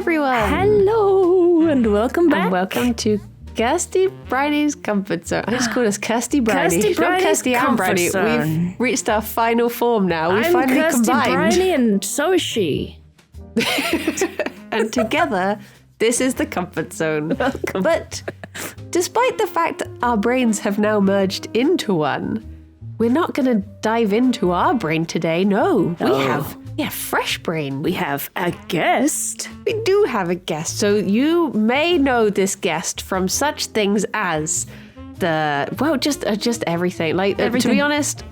everyone. Hello, and welcome back. And welcome to Kirsty Briney's Comfort Zone. I just called us Kirsty Briney. Kirsty Not Briney's Kirsty and Comfort Briney. Zone. We've reached our final form now. We I'm finally Kirsty combined. Briney, and so is she. And together, this is the Comfort Zone. Welcome. But despite the fact that our brains have now merged into one, we're not going to dive into our brain today. No, we have fresh brain. We have a guest. We do have a guest, so you may know this guest from such things as just everything. Like to be honest,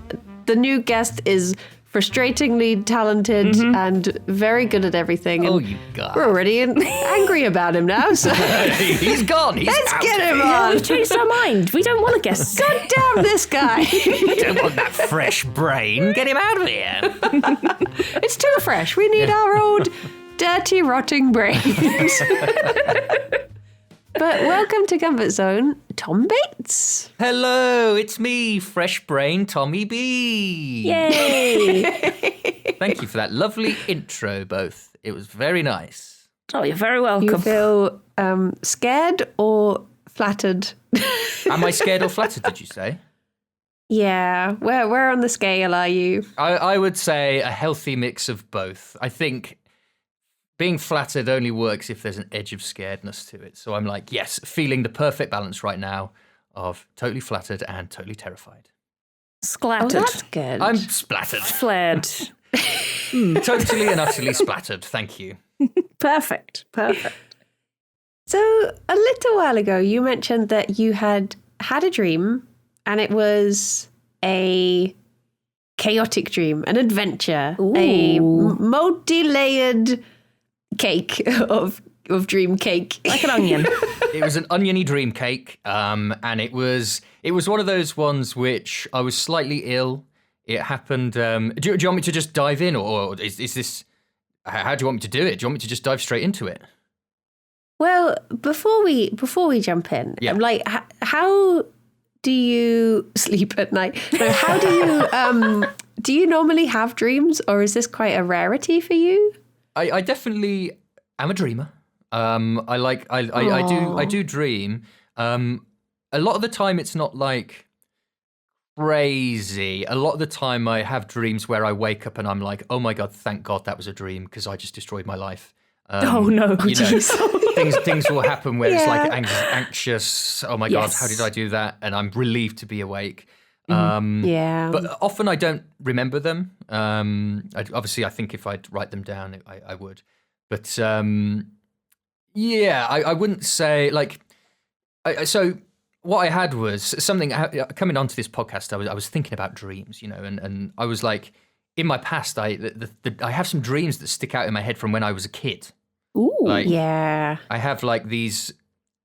the new guest is frustratingly talented and very good at everything. Oh, and you guys. we're already angry about him now. So He's gone. He's let's out. get him Yeah, on. we've changed our mind. We don't want a guest. God damn this guy! Don't want that fresh brain. Get him out of here. It's too fresh. We need our old dirty, rotting brains. But welcome to Comfort Zone, Tom Bates. Hello, it's me, fresh brain Tommy B. Yay! Thank you for that lovely intro, both. It was very nice. Oh, you're very welcome. You feel scared or flattered? Am I scared or flattered, did you say? Yeah. Where on the scale are you? I would say a healthy mix of both. I think being flattered only works if there's an edge of scaredness to it. So I'm like, yes, feeling the perfect balance right now of totally flattered and totally terrified. Oh, Splattered. that's good. I'm splattered. Flared. Totally and utterly splattered. Thank you. Perfect. So a little while ago, you mentioned that you had a dream, and it was a chaotic dream, an adventure, a multi-layered cake of dream cake. Like an onion. It was an oniony dream cake, and it was one of those ones which I was slightly ill. It happened. Do you want me to just dive in, or is this? How do you want me to do it? Do you want me to just dive straight into it? Well, before we jump in, Yeah. like, how do you sleep at night? No, how do you do you normally have dreams, or is this quite a rarity for you? I definitely am a dreamer. I do dream. A lot of the time it's not like crazy. A lot of the time I have dreams where I wake up and I'm like, oh my God, thank God that was a dream because I just destroyed my life. Oh no, you know, jeez. things will happen where it's like Yeah. anxious. Oh my God, Yes. how did I do that? And I'm relieved to be awake. Yeah. But often I don't remember them. Obviously, I think if I'd write them down, I would. But yeah, I wouldn't say like. So what I had was something coming onto this podcast. I was thinking about dreams, you know, and I was like, in my past, I have some dreams that stick out in my head from when I was a kid. Ooh. Like, Yeah. I have like these.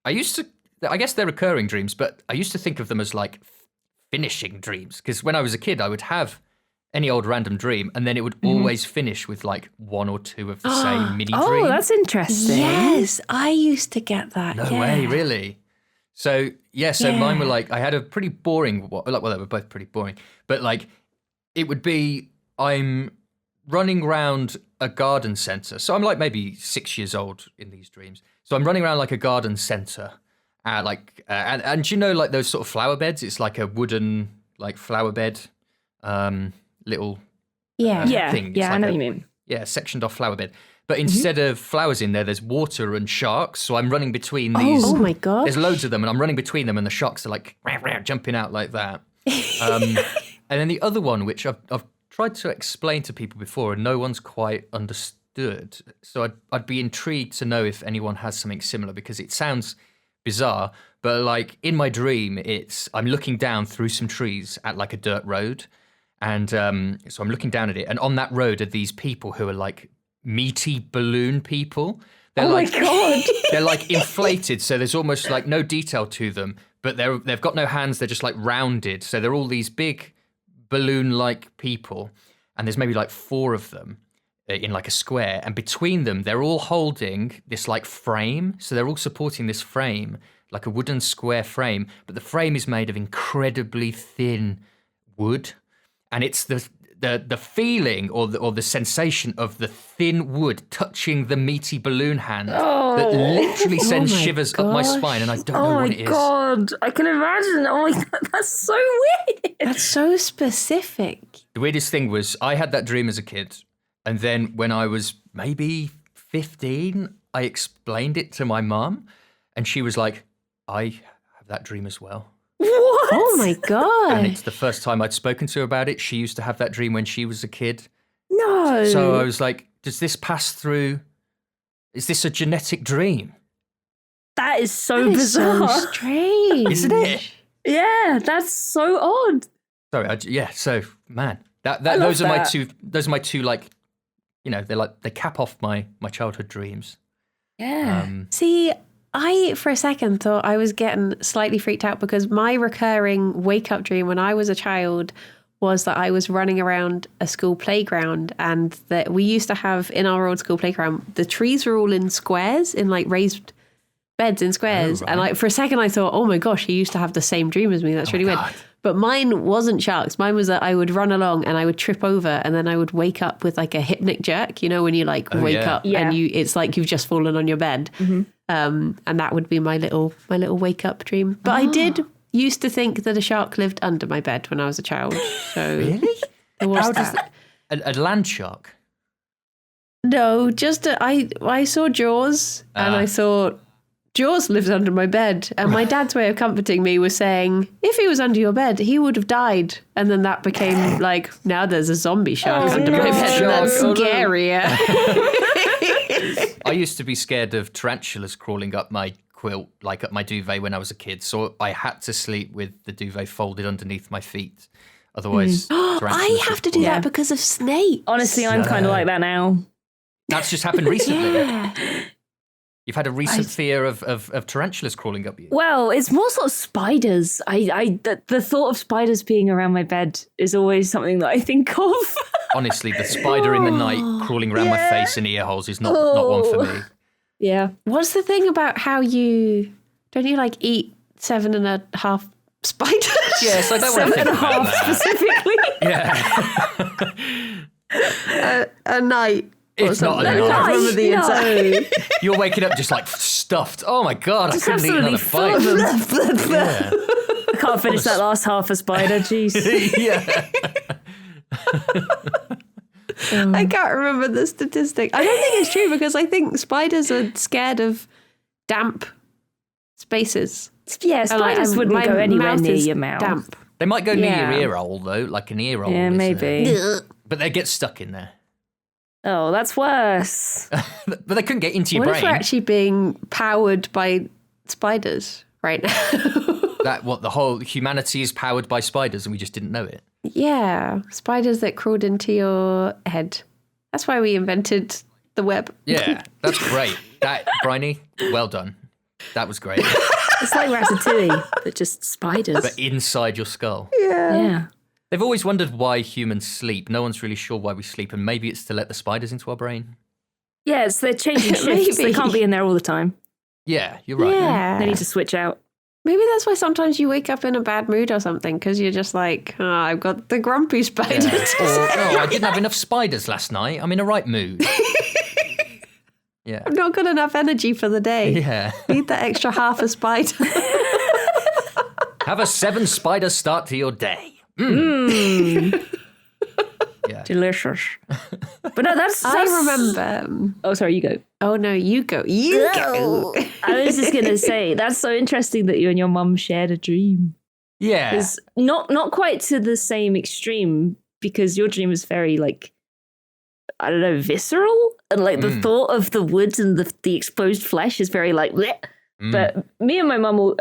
I guess they're recurring dreams, but I used to think of them as like finishing dreams because when I was a kid, I would have any old random dream, and then it would always finish with like one or two of the same mini dream. Oh, that's interesting. Yes, I used to get that. No yeah. way, really. So mine were like, I had a pretty boring, well, they were both pretty boring, but like it would be, I'm running around a garden centre. So I'm like maybe 6 years old in these dreams. So I'm running around like a garden centre, and you know, like those sort of flower beds, it's like a wooden like flower bed, little Yeah. thing. It's Yeah, I like know what you mean. Yeah, sectioned off flower bed. But instead of flowers in there's water and sharks. So I'm running between these. Oh my God. There's loads of them, and I'm running between them, and the sharks are like jumping out like that. And then the other one, which I've tried to explain to people before, and no one's quite understood. So I'd be intrigued to know if anyone has something similar, because it sounds bizarre, but like in my dream, I'm looking down through some trees at like a dirt road, and so I'm looking down at it, and on that road are these people who are like meaty balloon people. They're Oh like, my God. they're like inflated, so there's almost like no detail to them, but they've got no hands, they're just like rounded. So they're all these big balloon-like people, and there's maybe like 4 of them in like a square, and between them they're all holding this like frame. So they're all supporting this frame, like a wooden square frame, but the frame is made of incredibly thin wood, and it's the feeling or the sensation of the thin wood touching the meaty balloon hand that literally sends my shivers up my spine, and I don't know what it is. Oh my god, I can imagine. Oh my god, that's so weird. That's so specific. The weirdest thing was I had that dream as a kid, and then when I was maybe 15, I explained it to my mum, and she was like, I have that dream as well. What? Oh my god. And it's the first time I'd spoken to her about it. She used to have that dream when she was a kid. No. So I was like, does this pass through? Is this a genetic dream? That is so That is bizarre. so strange. Isn't it? Yeah, that's so odd. Sorry, so man, love those are my that. two like, you know, they cap off my childhood dreams. Yeah. See, I, for a second, thought I was getting slightly freaked out because my recurring wake-up dream when I was a child was that I was running around a school playground, and that we used to have, in our old school playground, the trees were all in squares, in like raised beds in squares. Oh, right. And like for a second I thought, oh my gosh, he used to have the same dream as me. That's really weird. God. But mine wasn't sharks. Mine was that I would run along and I would trip over, and then I would wake up with like a hypnic jerk, you know, when you like wake yeah. up Yeah. and it's like you've just fallen on your bed. And that would be my little wake up dream. But I did used to think that a shark lived under my bed when I was a child. So Really? there was How does that. a land shark? No, just I saw Jaws and I thought Jaws lives under my bed, and my dad's way of comforting me was saying, if he was under your bed, he would have died. And then that became like, now there's a zombie shark under my no. bed, and that's Shark, oh, no. scarier. I used to be scared of tarantulas crawling up my quilt, like up my duvet when I was a kid. So I had to sleep with the duvet folded underneath my feet. Otherwise, tarantulas I would have to do crawl. that because of snakes. Honestly, I'm kind of like that now. That's just happened recently. Yeah. You've had a recent fear of tarantulas crawling up you. Well, it's more sort of spiders. The thought of spiders being around my bed is always something that I think of. Honestly, the spider in the night crawling around my face and ear holes is not one for me. Yeah. What's the thing about how you don't you like eat 7.5 spiders? Yes, I don't want to think about that. Specifically. Yeah. A night. It's not a I can't night. remember the exact. You're waking up just like stuffed. Oh my God, I couldn't eat absolutely another full of bite. them. Yeah. I can't finish that last half a spider. Jeez. Yeah. I can't remember the statistic. I don't think it's true because I think spiders are scared of damp spaces. Yeah, And, like, spiders wouldn't my go anywhere mouth near is your mouth. Damp. They might go near Yeah. your ear hole though, like an ear hole. Yeah, is, maybe. but they get stuck in there. Oh, that's worse. But they couldn't get into your What if brain. we're actually being powered by spiders right now? That what the whole humanity is powered by spiders, and we just didn't know it. Yeah, spiders that crawled into your head. That's why we invented the web. Yeah, that's great. That Bryony, well done. That was great. It's like Ratatouille, but just spiders. But inside your skull. Yeah. They've always wondered why humans sleep. No one's really sure why we sleep, and maybe it's to let the spiders into our brain. Yeah, it's they're changing shifts. They Maybe. can't be in there all the time. Yeah, you're right. Yeah. They need to switch out. Maybe that's why sometimes you wake up in a bad mood or something because you're just like, oh, I've got the grumpy spiders. Or, oh, I didn't have enough spiders last night. I'm in a right mood. Yeah. I've not got enough energy for the day. Yeah. Need that extra half a spider. Have a 7 spider start to your day. Yeah. Delicious. But no, that's I remember. Oh, sorry, you go. Oh no, you go. You go. I was just gonna say that's so interesting that you and your mum shared a dream. Yeah. It's not quite to the same extreme because your dream is very like I don't know, visceral, and like the thought of the woods and the exposed flesh is very like bleh. But me and my mum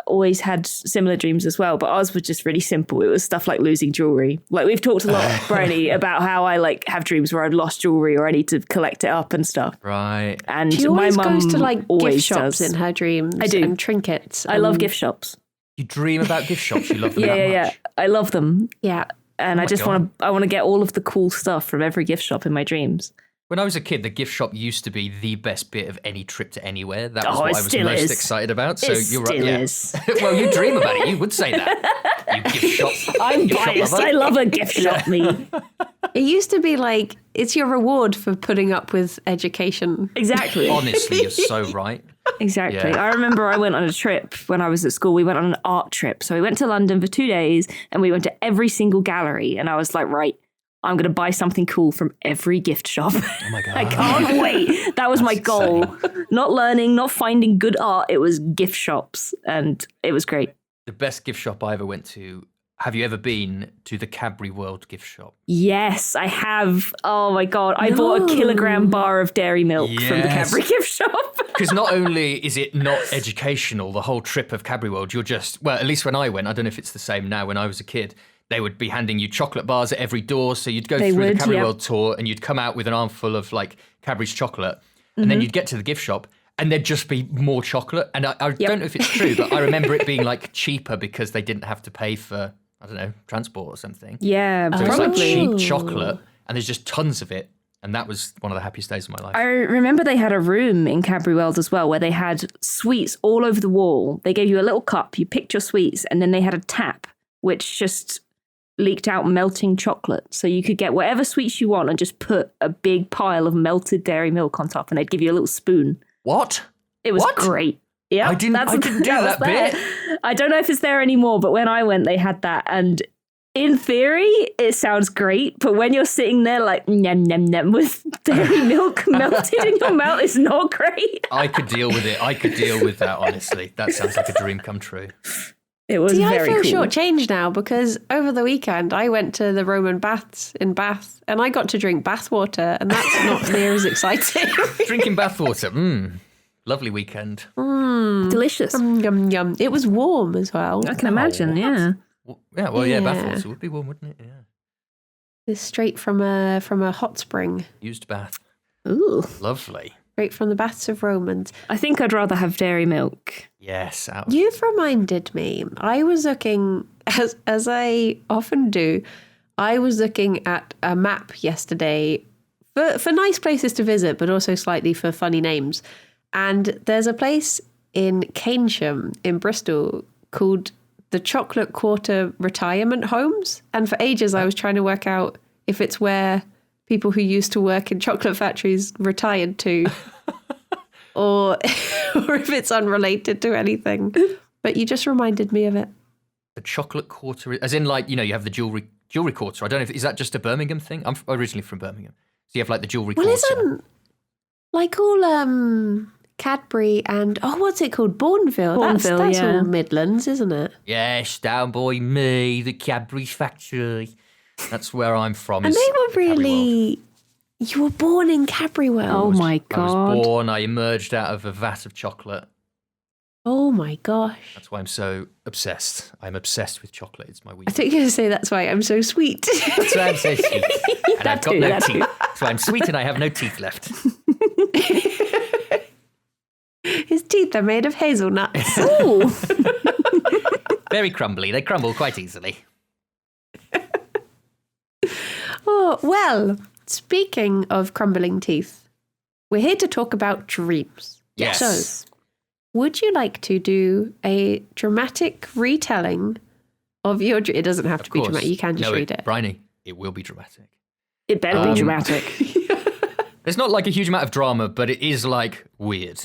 always had similar dreams as well, but ours was just really simple. It was stuff like losing jewelry. Like we've talked a lot, Bryony, about how I like have dreams where I've lost jewelry or I need to collect it up and stuff. Right. And She my always mum goes to like gift always shops does. in her dreams. I do. And trinkets. I love and- gift shops. You dream about gift shops. You love them Yeah, that yeah, much. yeah. I love them. Yeah. And I my just God. want to get all of the cool stuff from every gift shop in my dreams. When I was a kid, the gift shop used to be the best bit of any trip to anywhere. That was Oh, what it I was still most is. excited about. So It you're right. still Yeah. is. Well, you dream about it. You would say that. You gift shop. I'm gift shop biased. lover. I love a gift shop, me. It used to be like, it's your reward for putting up with education. Exactly. Honestly, you're so right. Exactly. Yeah. I remember I went on a trip when I was at school. We went on an art trip. So we went to London for 2 days and we went to every single gallery. And I was like, right, I'm going to buy something cool from every gift shop. Oh my God. I can't wait. That was my goal. Not learning, not finding good art. It was gift shops. And it was great. The best gift shop I ever went to. Have you ever been to the Cadbury World gift shop? Yes, I have. Oh my God. I bought a kilogram bar of dairy milk from the Yes. Cadbury gift shop. Because not only is it not educational, the whole trip of Cadbury World, you're just, well, at least when I went, I don't know if it's the same now, when I was a kid, they would be handing you chocolate bars at every door. So you'd go through the Cadbury World tour and you'd come out with an armful of like Cadbury's chocolate. And then you'd get to the gift shop and there'd just be more chocolate. And I don't know if it's true, but I remember it being like cheaper because they didn't have to pay for, I don't know, transport or something. Yeah, So it's like probably. cheap chocolate and there's just tons of it. And that was one of the happiest days of my life. I remember they had a room in Cadbury World as well where they had sweets all over the wall. They gave you a little cup, you picked your sweets, and then they had a tap which just leaked out melting chocolate. So you could get whatever sweets you want and just put a big pile of melted dairy milk on top and they'd give you a little spoon. What? It was What? great. Yeah, I didn't do that bit. I don't know if it's there anymore, but when I went, they had that. And in theory, it sounds great, but when you're sitting there like nem nem nem with dairy milk melted in your mouth, it's not great. I could deal with it. I could deal with that, honestly. That sounds like a dream come true. It was See, I very feel cool. shortchanged now because over the weekend I went to the Roman baths in Bath and I got to drink bath water and that's not near as exciting. Drinking bathwater. Lovely weekend. Delicious. Yum, yum. It was warm as well. I can imagine, yeah. Yeah, Yeah. bathwater would be warm, wouldn't it? Yeah. It's straight from a hot spring, Used bath. Ooh. Lovely. straight from the baths of Romans. I think I'd rather have dairy milk. Yes. You've reminded me. I was looking, as I often do, I was looking at a map yesterday for nice places to visit, but also slightly for funny names. And there's a place in Keynsham in Bristol called the Chocolate Quarter Retirement Homes. And for ages, I was trying to work out if it's where people who used to work in chocolate factories retired to, or if it's unrelated to anything. But you just reminded me of it. The chocolate quarter, as in like, you have the jewelry quarter. I don't know if, is that just a Birmingham thing? I'm originally from Birmingham. So you have like the jewelry Well, quarter. isn't like all Cadbury and what's it called? Bourneville. Bourneville, that's yeah. all Midlands, isn't it? Yes, down by me, the Cadbury's factory. That's where I'm from. And is they were Cadbury World. really. You were born in Cadbury World. Oh my I God. was born, I emerged out of a vat of chocolate. Oh my gosh. That's why I'm so obsessed. I'm obsessed with chocolate. It's my I weakness. think you're going to say that's why I'm so sweet. That's why I'm so sweet. And That I've got too, no that teeth. too. So I'm sweet and I have no teeth left. His teeth are made of hazelnuts. Ooh. Very crumbly. They crumble quite easily. Oh, well, speaking of crumbling teeth, we're here to talk about dreams. Yes. So, would you like to do a dramatic retelling of your dream? It doesn't have to be course. dramatic. You can just read it. Bryony, it will be dramatic. It better be dramatic. There's not like a huge amount of drama, but it is like weird.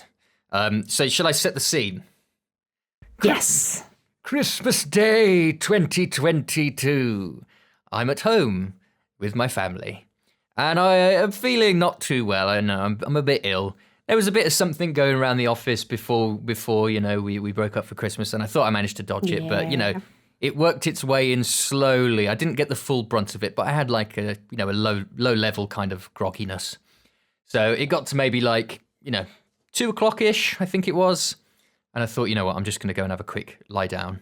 So shall I set the scene? Yes. Christmas Day 2022. I'm at home with my family. And I am feeling not too well. I know, I'm a bit ill. There was a bit of something going around the office before we broke up for Christmas, and I thought I managed to dodge it, but it worked its way in slowly. I didn't get the full brunt of it, but I had like a low level kind of grogginess. So it got to maybe like 2 o'clock-ish, I think it was, and I thought, you know what, I'm just going to go and have a quick lie down,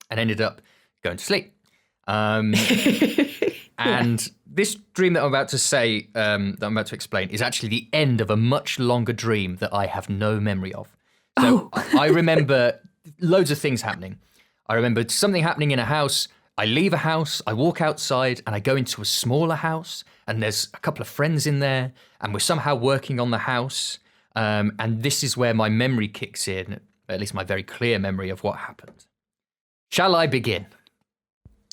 and ended up going to sleep. And this dream that I'm about to say, that I'm about to explain, is actually the end of a much longer dream that I have no memory of. So I remember loads of things happening. I remember something happening in a house. I leave a house, I walk outside, and I go into a smaller house, and there's a couple of friends in there, and we're somehow working on the house. And this is where my memory kicks in, at least my very clear memory of what happened. Shall I begin?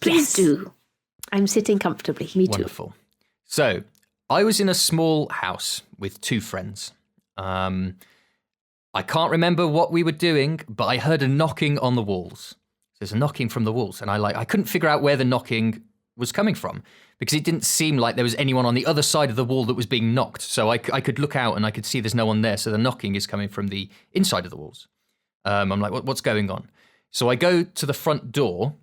Please do. I'm sitting comfortably. Me too. Wonderful. So, I was in a small house with two friends. I can't remember what we were doing, but I heard a knocking on the walls. There's a knocking from the walls, and I couldn't figure out where the knocking was coming from because it didn't seem like there was anyone on the other side of the wall that was being knocked. So I could look out and I could see there's no one there. So the knocking is coming from the inside of the walls. I'm like, what's going on? So I go to the front door,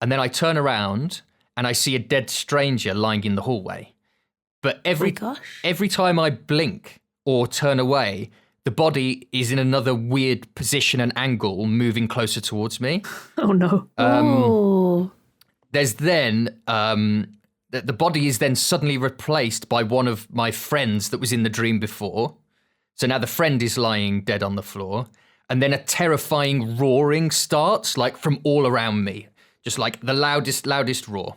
and then I turn around and I see a dead stranger lying in the hallway. But every time I blink or turn away, the body is in another weird position and angle, moving closer towards me. Oh no! There's then the body is then suddenly replaced by one of my friends that was in the dream before. So now the friend is lying dead on the floor, and then a terrifying roaring starts, like from all around me, just like the loudest roar.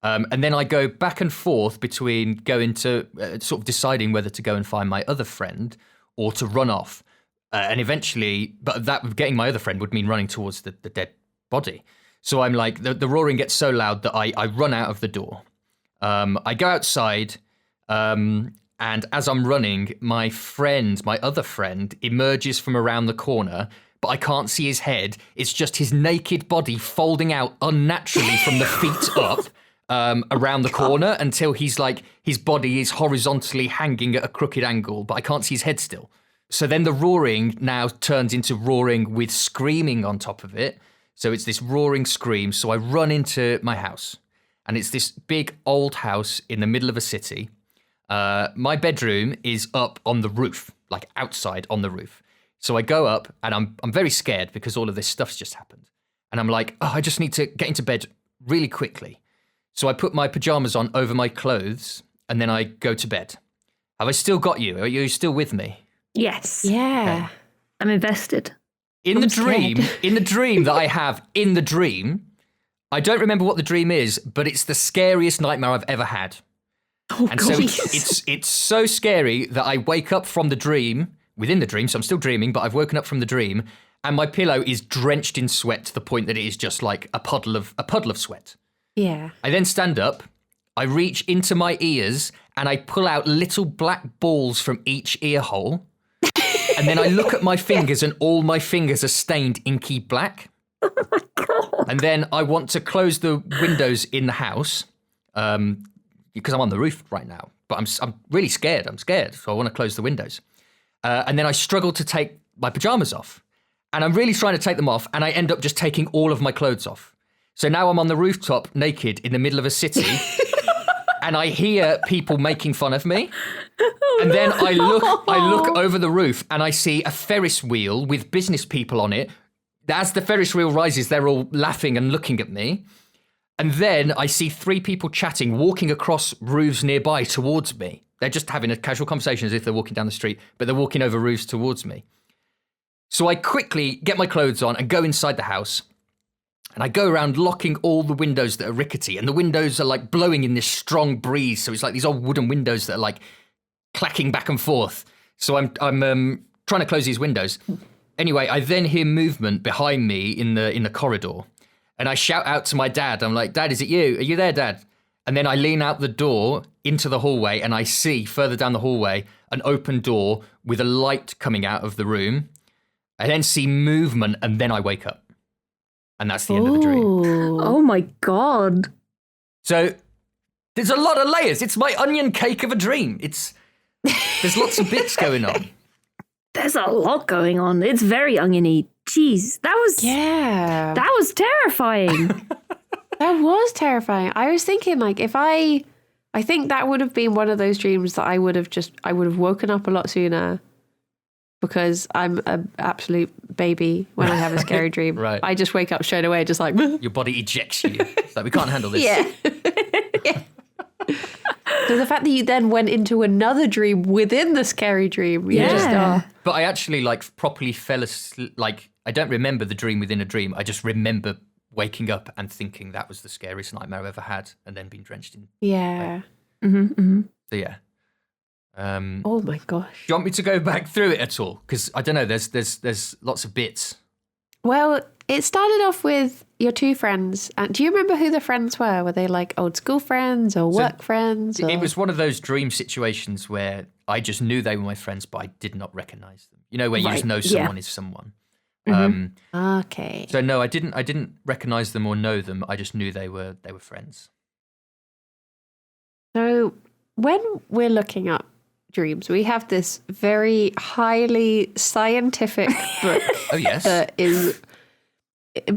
And then I go back and forth between going to sort of deciding whether to go and find my other friend or to run off. And eventually, but that getting my other friend would mean running towards the dead body. So I'm like, the roaring gets so loud that I run out of the door. I go outside, and as I'm running, my other friend, emerges from around the corner, but I can't see his head. It's just his naked body folding out unnaturally from the feet up. Around the corner until he's like, his body is horizontally hanging at a crooked angle, but I can't see his head still. So then the roaring now turns into roaring with screaming on top of it. So it's this roaring scream. So I run into my house, and it's this big old house in the middle of a city. My bedroom is up on the roof, like outside on the roof. So I go up, and I'm very scared because all of this stuff's just happened. And I'm like, I just need to get into bed really quickly. So I put my pajamas on over my clothes, and then I go to bed. Have I still got you? Are you still with me? Yes. Yeah. Okay. I'm invested. In the dream that I have in the dream, I don't remember what the dream is, but it's the scariest nightmare I've ever had. Oh, and God. So it's so scary that I wake up from the dream, within the dream, so I'm still dreaming, but I've woken up from the dream, and my pillow is drenched in sweat to the point that it is just like a puddle of sweat. Yeah. I then stand up, I reach into my ears, and I pull out little black balls from each ear hole. And then I look at my fingers, and all my fingers are stained inky black. Oh my God. And then I want to close the windows in the house, because I'm on the roof right now. But I'm really scared. I'm scared, so I want to close the windows. And then I struggle to take my pajamas off. And I'm really trying to take them off, and I end up just taking all of my clothes off. So now I'm on the rooftop naked in the middle of a city, and I hear people making fun of me. And then I look over the roof, and I see a Ferris wheel with business people on it. As the Ferris wheel rises, they're all laughing and looking at me. And then I see three people chatting, walking across roofs nearby towards me. They're just having a casual conversation as if they're walking down the street, but they're walking over roofs towards me. So I quickly get my clothes on and go inside the house. And I go around locking all the windows that are rickety, and the windows are like blowing in this strong breeze. So it's like these old wooden windows that are like clacking back and forth. So I'm trying to close these windows. Anyway, I then hear movement behind me in the corridor, and I shout out to my dad. I'm like, "Dad, is it you? Are you there, Dad?" And then I lean out the door into the hallway, and I see further down the hallway an open door with a light coming out of the room. I then see movement, and then I wake up. And that's the end of the dream. Oh my God. So there's a lot of layers. It's my onion cake of a dream. There's lots of bits going on. There's a lot going on. It's very oniony. Jeez, that was terrifying. That was terrifying. I was thinking, like, I think that would have been one of those dreams that I would have woken up a lot sooner. Because I'm an absolute baby when I have a scary dream. Right. I just wake up straight away, just like... Your body ejects you. It's like, we can't handle this. Yeah. Yeah. So the fact that you then went into another dream within the scary dream. But I actually, like, properly fell asleep. Like, I don't remember the dream within a dream. I just remember waking up and thinking that was the scariest nightmare I've ever had, and then being drenched in. Yeah. So yeah. Oh my gosh. Do you want me to go back through it at all? Because I don't know. There's lots of bits. Well, it started off with your two friends. And do you remember who the friends were? Were they like old school friends or work friends? Or... It was one of those dream situations where I just knew they were my friends, but I did not recognize them. You know, where you just know someone is someone. Okay. So no, I didn't recognize them or know them. I just knew they were friends. So when we're looking up dreams, we have this very highly scientific book. Oh yes. That is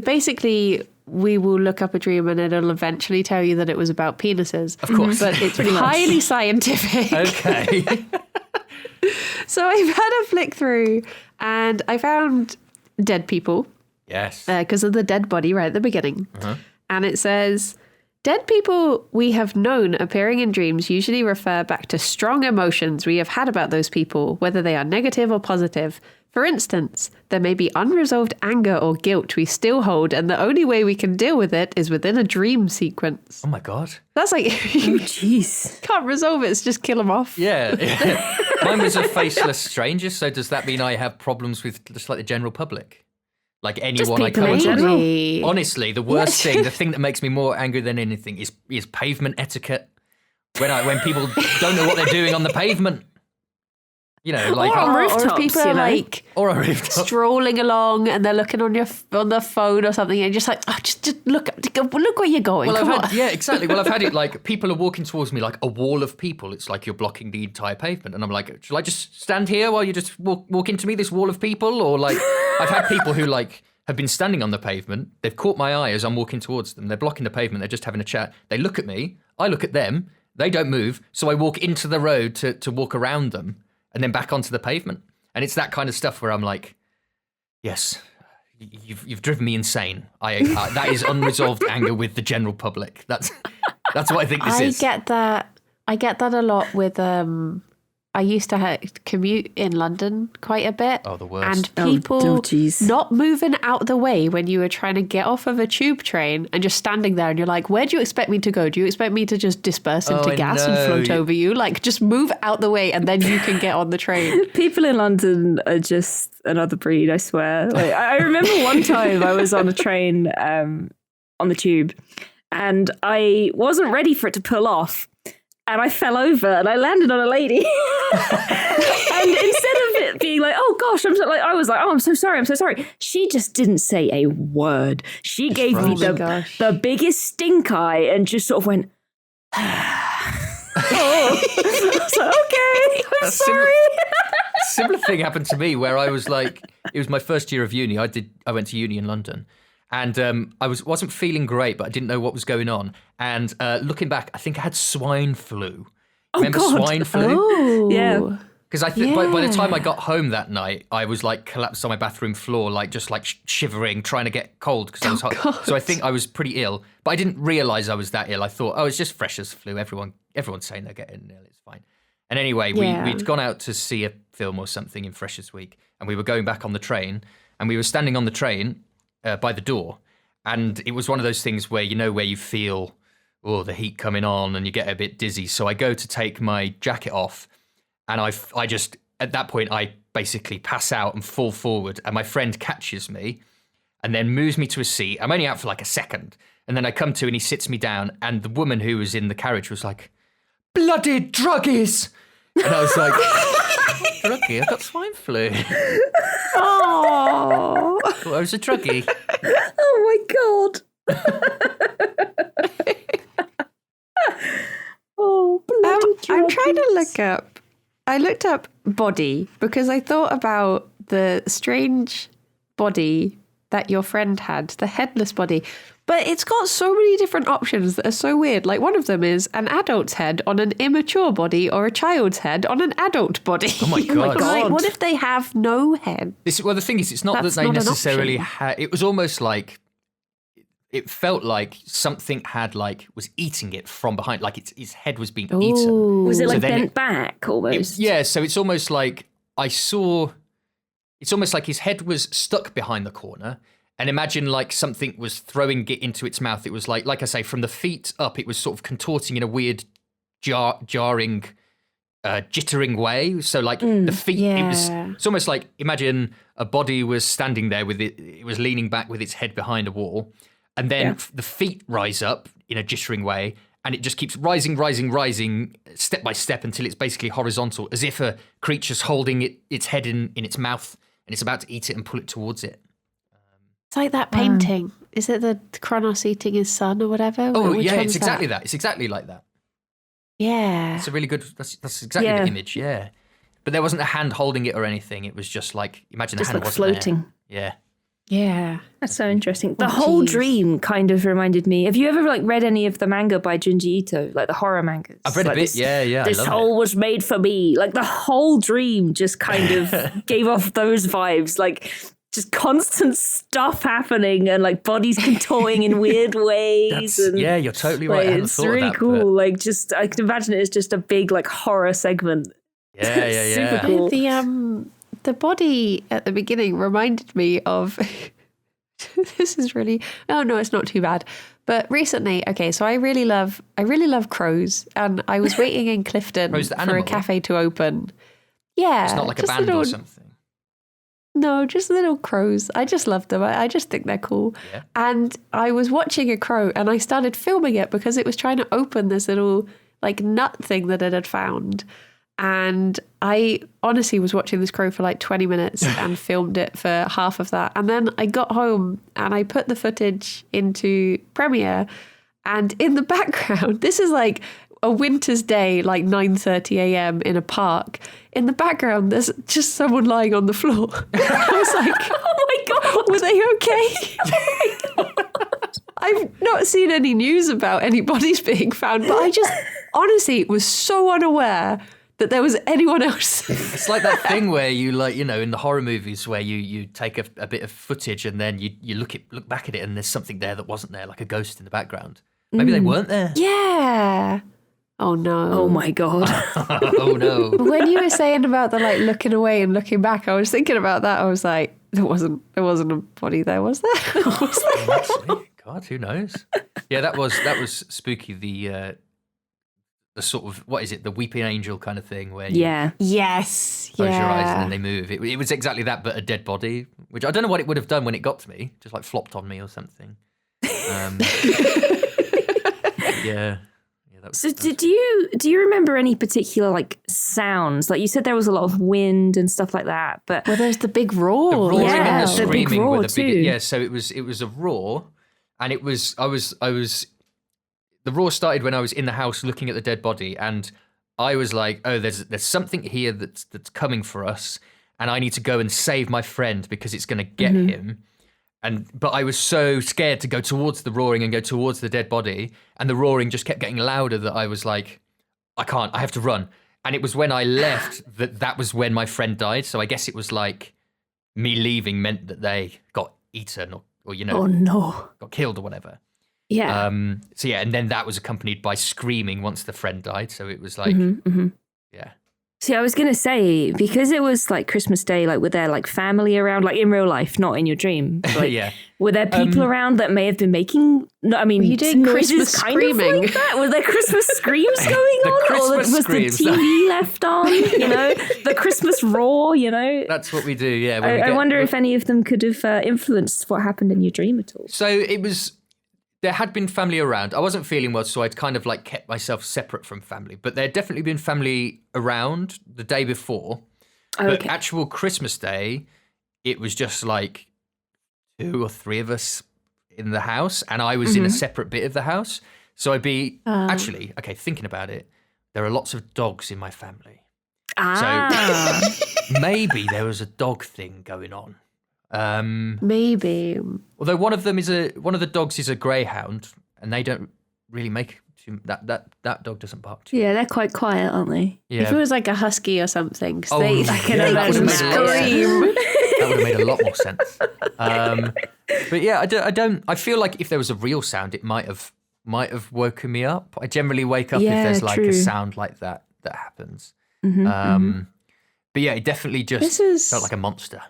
basically, we will look up a dream and it'll eventually tell you that it was about penises. Of course. But it's highly scientific. Okay. So I've had a flick through and I found dead people. Yes. Because of the dead body right at the beginning. And it says, dead people we have known appearing in dreams usually refer back to strong emotions we have had about those people, whether they are negative or positive. For instance, there may be unresolved anger or guilt we still hold, and the only way we can deal with it is within a dream sequence. Oh my God. That's like, Jeez. can't resolve it, it's just kill them off. Yeah. Mine was a faceless stranger, so does that mean I have problems with just like the general public? Like anyone I come across? Maybe. Honestly, the worst thing, the thing that makes me more angry than anything is pavement etiquette. When people don't know what they're doing on the pavement. You know, like Or on rooftops, or if people are like or a rooftop. strolling along and they're looking on the phone or something, and you're just like, oh, just look where you're going. Well, Come on. yeah, exactly. Well, I've had it like people are walking towards me like a wall of people. It's like you're blocking the entire pavement, and I'm like, shall I just stand here while you just walk into me, this wall of people? Or like, I've had people who like have been standing on the pavement. They've caught my eye as I'm walking towards them. They're blocking the pavement. They're just having a chat. They look at me. I look at them. They don't move. So I walk into the road to walk around them. And then back onto the pavement. And it's that kind of stuff where I'm like, yes, you've driven me insane. That is unresolved anger with the general public. That's what I think this is. I get that a lot with I used to commute in London quite a bit. Oh, the worst. And people geez. not moving out the way when you were trying to get off of a tube train and just standing there and you're like, where do you expect me to go? Do you expect me to just disperse into I gas and know. float over you? Like, just move out the way and then you can get on the train. People in London are just another breed, I swear. Like, I remember one time I was on a train on the tube and I wasn't ready for it to pull off. And I fell over and I landed on a lady. And instead of it being like, oh gosh, I was like, oh, I'm so sorry. She just didn't say a word. She gave me the biggest stink eye and just sort of went, oh. I was like, okay, I'm sorry. Similar thing happened to me where I was like, it was my first year of uni. I went to uni in London. And I wasn't feeling great, but I didn't know what was going on. And looking back, I think I had swine flu. Remember swine flu? Oh. Yeah. Because I think by the time I got home that night, I was like collapsed on my bathroom floor, like just like shivering, trying to get cold because I was hot. God. So I think I was pretty ill, but I didn't realise I was that ill. I thought, oh, it's just fresh as flu. Everyone's saying they're getting ill. It's fine. And anyway, we'd gone out to see a film or something in Freshers Week, and we were going back on the train, and we were standing on the train by the door, and it was one of those things where where you feel the heat coming on and you get a bit dizzy. So I go to take my jacket off, and I just at that point I basically pass out and fall forward, and my friend catches me and then moves me to a seat. I'm only out for like a second, and then I come to and he sits me down, and the woman who was in the carriage was like, bloody druggies. And I was like, druggie? I've got swine flu. Oh. I was a druggie. Oh my God. Oh, bloody I'm trying to dragons. look up. I looked up body because I thought about the strange body that your friend had, the headless body. But it's got so many different options that are so weird. Like one of them is an adult's head on an immature body or a child's head on an adult body. Oh my God. Like, what if they have no head? The thing is, it's not That's that they not an necessarily option. had. It was almost like it felt like something was eating it from behind, like his head was being eaten. Was it So like then bent back almost? Yeah, so it's almost like I saw. It's almost like his head was stuck behind the corner, And imagine like something was throwing it into its mouth. It was like I say, from the feet up, it was sort of contorting in a weird, jarring, jittering way. So like the feet, it's almost like imagine a body was standing there with it was leaning back with its head behind a wall, and then the feet rise up in a jittering way, and it just keeps rising, step by step until it's basically horizontal, as if a creature's holding its head in its mouth and it's about to eat it and pull it towards it. It's like that painting. Is it the Kronos eating his son or whatever? Oh, Which yeah, one's it's exactly that? It's exactly like that. Yeah. It's a really good, that's exactly the image, yeah. But there wasn't a hand holding it or anything. It was just like, imagine just the hand like wasn't floating. there. Yeah. Yeah. That's so interesting. The whole dream kind of reminded me. Have you ever like read any of the manga by Junji Ito, like the horror mangas? I've read like a bit. Yeah. This hole was made for me. Like the whole dream just kind of gave off those vibes. Like just constant stuff happening and like bodies contorting in weird ways. And, yeah, you're totally right. Like, it's really cool. But... Like just I can imagine it as just a big like horror segment. Yeah. Super cool. The body at the beginning reminded me of this is really no, it's not too bad. But recently, okay, so I really love crows, and I was waiting in Clifton for a cafe to open. Yeah, it's not like a band or something. No, just little crows. I just love them. I just think they're cool. Yeah. And I was watching a crow, and I started filming it because it was trying to open this little like nut thing that it had found. And I honestly was watching this crow for like 20 minutes and filmed it for half of that. And then I got home and I put the footage into Premiere, and in the background, this is like a winter's day, like 9:30 a.m. in a park. In the background, there's just someone lying on the floor. I was like, oh my God, were they okay? Oh my God. I've not seen any news about any bodies being found, but I just honestly was so unaware that there was anyone else. It's like that thing where you like, you know, in the horror movies where you take a bit of footage and then you look back at it and there's something there that wasn't there, like a ghost in the background. Maybe they weren't there. Yeah. Oh no. Oh my God. Oh no. When you were saying about the like looking away and looking back, I was thinking about that. I was like, there wasn't a body there, was there? Was there? Actually, God, who knows? Yeah, that was spooky. The sort of, what is it, the weeping angel kind of thing where you yes, close your eyes and then they move. It was exactly that, but a dead body, which I don't know what it would have done when it got to me, just like flopped on me or something. Yeah. So do you remember any particular like sounds? Like you said there was a lot of wind and stuff like that, but well, there's the big roar. The roaring and the screaming big roar were the big, too. so it was a roar, and it was I was the roar started when I was in the house looking at the dead body, and I was like, oh, there's something here that's coming for us, and I need to go and save my friend because it's going to get him. But I was so scared to go towards the roaring and go towards the dead body, and the roaring just kept getting louder that I was like, I have to run. And it was when I left that was when my friend died. So I guess it was like me leaving meant that they got eaten or you know, oh no, got killed or whatever. Yeah. So yeah, and then that was accompanied by screaming once the friend died. So it was like, yeah. See, I was going to say, because it was like Christmas Day, like were there like family around, like in real life, not in your dream? Like, yeah. Were there people around that may have been making, you doing Christmas screaming? Like that? Were there Christmas screams going on? Or was screams, the TV left on, you know? The Christmas roar, you know? That's what we do, yeah. I wonder if any of them could have influenced what happened in your dream at all. So it was... There had been family around. I wasn't feeling well, so I'd kind of like kept myself separate from family. But there had definitely been family around the day before. But actual Christmas Day, it was just like 2 or 3 of us in the house, and I was in a separate bit of the house. So I'd be actually, okay, thinking about it, there are lots of dogs in my family. So maybe there was a dog thing going on. Maybe. Although one of the dogs is a greyhound, and they don't really make that dog doesn't bark too. Yeah, they're quite quiet, aren't they? Yeah. If it was like a husky or something, I can imagine scream. That would have made a lot more sense. But yeah, I feel like if there was a real sound, it might have woken me up. I generally wake up if there's like a sound like that happens. But yeah, it definitely just felt like a monster.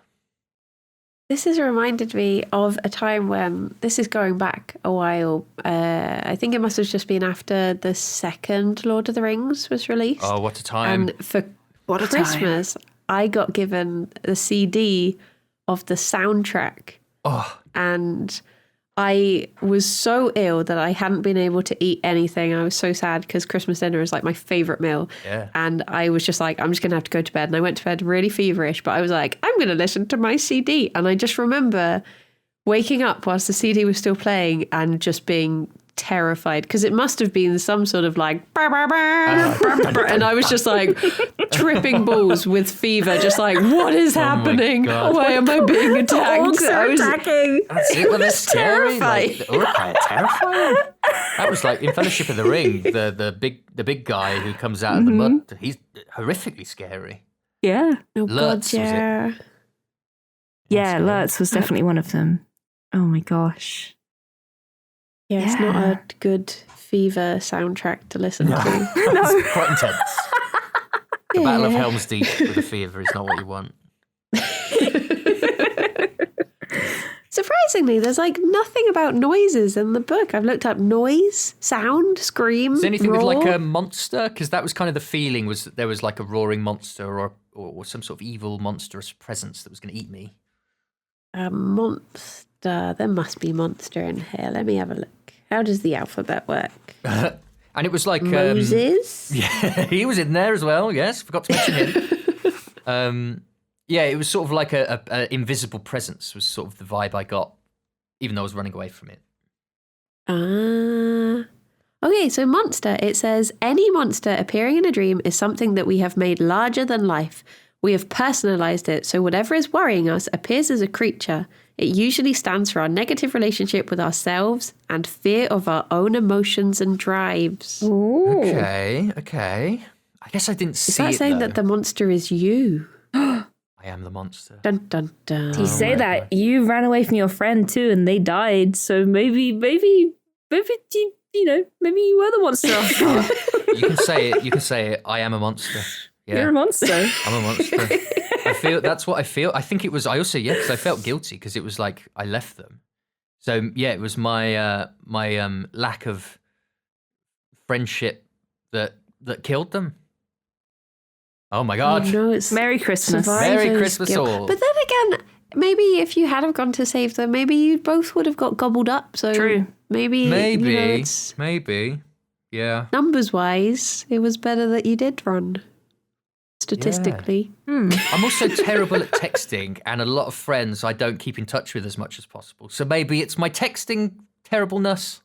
This has reminded me of a time when, this is going back a while, I think it must have just been after the second Lord of the Rings was released. Oh, what a time. And for What a time. Christmas, I got given the CD of the soundtrack. Oh, And I was so ill that I hadn't been able to eat anything. I was so sad because Christmas dinner is like my favorite meal. Yeah. And I was just like, I'm just going to have to go to bed. And I went to bed really feverish, but I was like, I'm going to listen to my CD. And I just remember waking up whilst the CD was still playing and just being terrified because it must have been some sort of like and I was just like tripping balls with fever, just like, what is happening? God. Why am I being attacked? Dogs are attacking. that's it. Well, they're scary. terrifying. Like, terrifying. That was like in Fellowship of the Ring, the big guy who comes out of the mud. He's horrifically scary. Yeah. Oh, Lutz, God, was it? yeah. Yeah, Lutz was definitely one of them. Oh my gosh. Yeah, it's not Yeah. a good fever soundtrack to listen to. It's quite intense. The Battle of Yeah. Helm's Deep with a fever is not what you want. Surprisingly, there's like nothing about noises in the book. I've looked up noise, sound, scream, Is there anything roar. with like a monster? Because that was kind of the feeling, was that there was like a roaring monster or some sort of evil monstrous presence that was going to eat me. A monster. There must be monster in here. Let me have a look. How does the alphabet work? And it was like Moses? yeah, he was in there as well. Yes, forgot to mention him. Yeah, it was sort of like a invisible presence was sort of the vibe I got, even though I was running away from it. Okay, so monster. It says, any monster appearing in a dream is something that we have made larger than life. We have personalized it, so whatever is worrying us appears as a creature. It usually stands for our negative relationship with ourselves and fear of our own emotions and drives. Ooh. Okay. I guess I didn't see Is that it, saying though. that the monster is you? I am the monster. Dun dun dun. You say that you ran away from your friend too, and they died. So maybe you were the monster after all. You can say it. I am a monster. Yeah, You're a monster. I'm a monster. I feel that's what I feel. I think it was. I also because I felt guilty because it was like I left them. So yeah, it was my lack of friendship that killed them. Oh my God! Oh, no, it's Merry Christmas. survivor's Merry Christmas guilt. all. But then again, maybe if you had have gone to save them, maybe you both would have got gobbled up. So True. maybe it's Maybe. Yeah. numbers wise, it was better that you did run. Statistically. I'm also terrible at texting, and a lot of friends I don't keep in touch with as much as possible. So maybe it's my texting terribleness.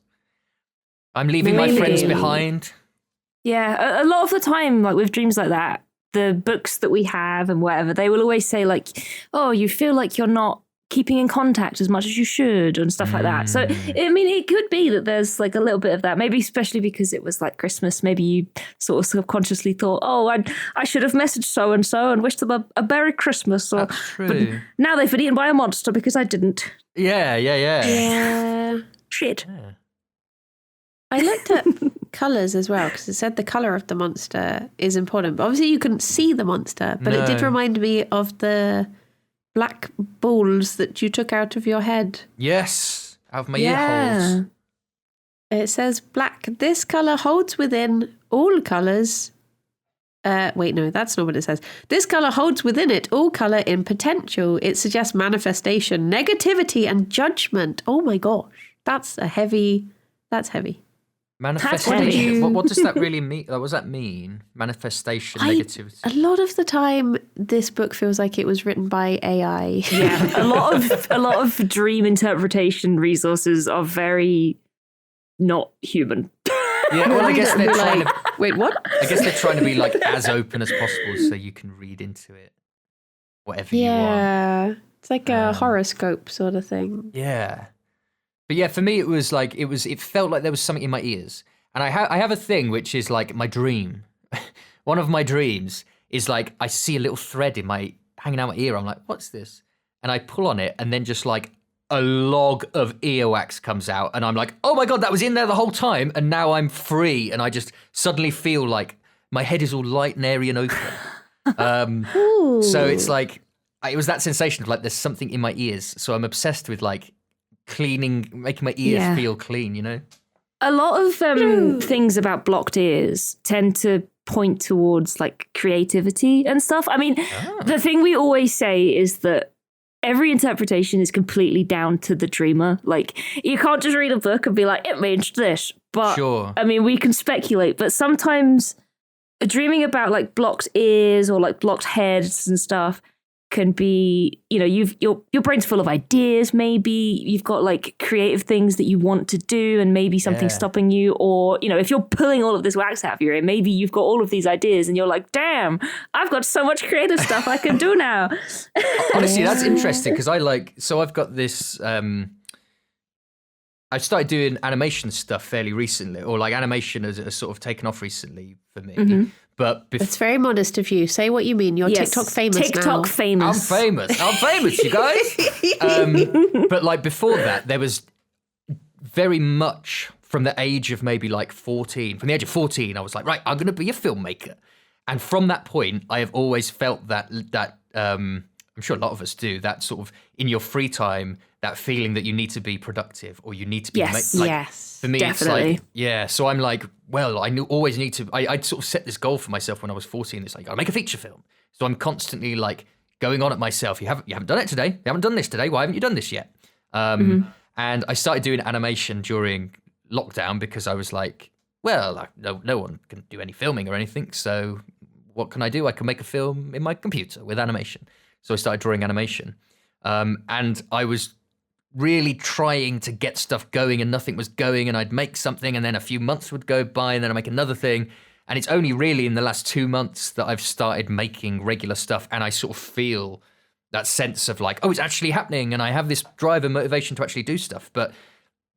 I'm leaving my friends Maybe. behind. Yeah, a lot of the time, like with dreams like that, the books that we have and whatever, they will always say like, oh, you feel like you're not keeping in contact as much as you should and stuff like that. So, I mean, it could be that there's like a little bit of that, maybe especially because it was like Christmas. Maybe you sort of subconsciously thought, oh, I should have messaged so-and-so and wished them a Merry Christmas. Or, That's true. now they've been eaten by a monster because I didn't. Yeah. Yeah. Shit. I looked at colours as well because it said the colour of the monster is important. But obviously you couldn't see the monster, but it did No. remind me of the black balls that you took out of your head. Yes. Out of my ear holes. It says black. This colour holds within all colours. Wait, no, that's not what it says. This colour holds within it all colour in potential. It suggests manifestation, negativity, and judgment. Oh my gosh. That's heavy. Manifestation. What does that really mean? What does that mean? Manifestation, negativity. A lot of the time, this book feels like it was written by AI. Yeah, a lot of dream interpretation resources are very not human. Yeah, well, I guess they're trying to. Wait, what? I guess they're trying to be like as open as possible, so you can read into it whatever you want. Yeah, it's like a horoscope sort of thing. Yeah. But yeah, for me, it was like, it felt like there was something in my ears. And I have a thing, which is like my dream. One of my dreams is like, I see a little thread hanging out my ear. I'm like, what's this? And I pull on it, and then just like a log of earwax comes out. And I'm like, oh my God, that was in there the whole time. And now I'm free. And I just suddenly feel like my head is all light and airy and open. So it's like, it was that sensation of like there's something in my ears, so I'm obsessed with like cleaning, making my ears feel clean, you know? A lot of things about blocked ears tend to point towards like creativity and stuff. I mean, the thing we always say is that every interpretation is completely down to the dreamer. Like, you can't just read a book and be like, it means this. But, I mean, we can speculate, but sometimes dreaming about like blocked ears or like blocked heads and stuff can be, you know, your brain's full of ideas. Maybe you've got like creative things that you want to do, and maybe something's stopping you. Or, you know, if you're pulling all of this wax out of your ear, maybe you've got all of these ideas and you're like, damn, I've got so much creative stuff I can do now. Honestly, that's interesting because I've got this, I started doing animation stuff fairly recently, or like animation has sort of taken off recently for me. But it's very modest of you. Say what you mean. You're TikTok famous now. TikTok famous. I'm famous, you guys. But like before that, there was very much from the age of maybe like 14. From the age of 14, I was like, right, I'm going to be a filmmaker. And from that point, I have always felt that I'm sure a lot of us do, that sort of in your free time, that feeling that you need to be productive or you need to be for me, definitely. It's like, so I'm like, well, always need to, I'd sort of set this goal for myself when I was 14. It's like, I'll make a feature film. So I'm constantly like going on at myself. You haven't done it today. You haven't done this today. Why haven't you done this yet? And I started doing animation during lockdown because I was like, well, no one can do any filming or anything. So what can I do? I can make a film in my computer with animation. So I started drawing animation. And I was really trying to get stuff going and nothing was going, and I'd make something and then a few months would go by and then I'd make another thing. And it's only really in the last 2 months that I've started making regular stuff, and I sort of feel that sense of like, oh, it's actually happening and I have this drive and motivation to actually do stuff. But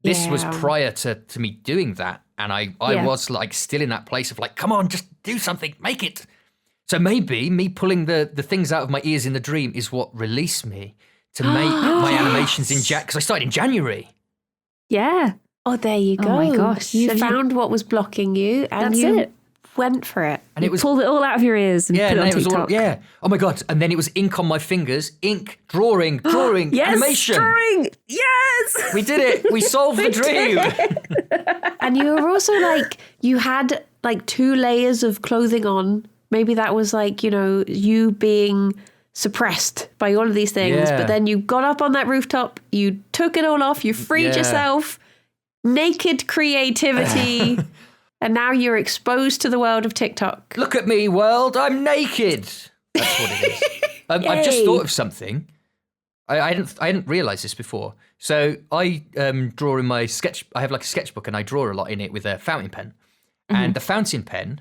this was prior to me doing that, and I was like still in that place of like, come on, just do something, make it. So maybe me pulling the things out of my ears in the dream is what released me to make my animations in because I started in January. Yeah. Oh, there you go. Oh my gosh. You found what was blocking you and you went for it. And it was pulled it all out of your ears and put it on TikTok. Oh my God. And then it was ink on my fingers, drawing, yes, animation. Drawing. Yes. We did it. We solved the dream. And you were also like, you had like 2 layers of clothing on. Maybe that was like, you know, you being suppressed by all of these things, but then you got up on that rooftop, you took it all off, you freed yourself, naked creativity, and now you're exposed to the world of TikTok. Look at me, world, I'm naked. That's what it is. I've just thought of something. I hadn't realised this before. So I draw in my sketch. I have like a sketchbook, and I draw a lot in it with a fountain pen. And the fountain pen,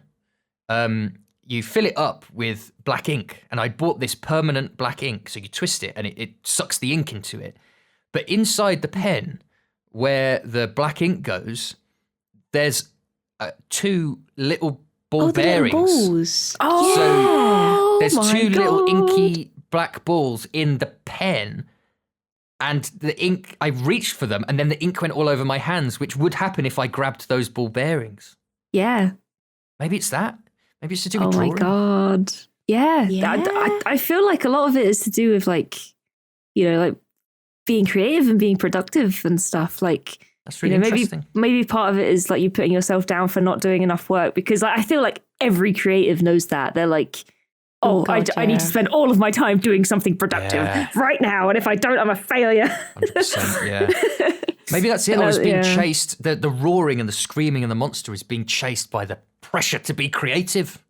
you fill it up with black ink, and I bought this permanent black ink, so you twist it and it sucks the ink into it. But inside the pen, where the black ink goes, there's 2 little ball bearings. Little balls. So there's 2 little inky black balls in the pen, and the ink, I reached for them, and then the ink went all over my hands, which would happen if I grabbed those ball bearings. Yeah. Maybe it's that. Maybe it's to do with drawing. Oh my God. Yeah. I feel like a lot of it is to do with like, you know, like being creative and being productive and stuff. Like, that's really interesting. Maybe part of it is like you putting yourself down for not doing enough work, because I feel like every creative knows that. They're like, I need to spend all of my time doing something productive right now. And if I don't, I'm a failure. 100%, yeah. Maybe that's it. I was being chased. The roaring and the screaming and the monster is being chased by the pressure to be creative.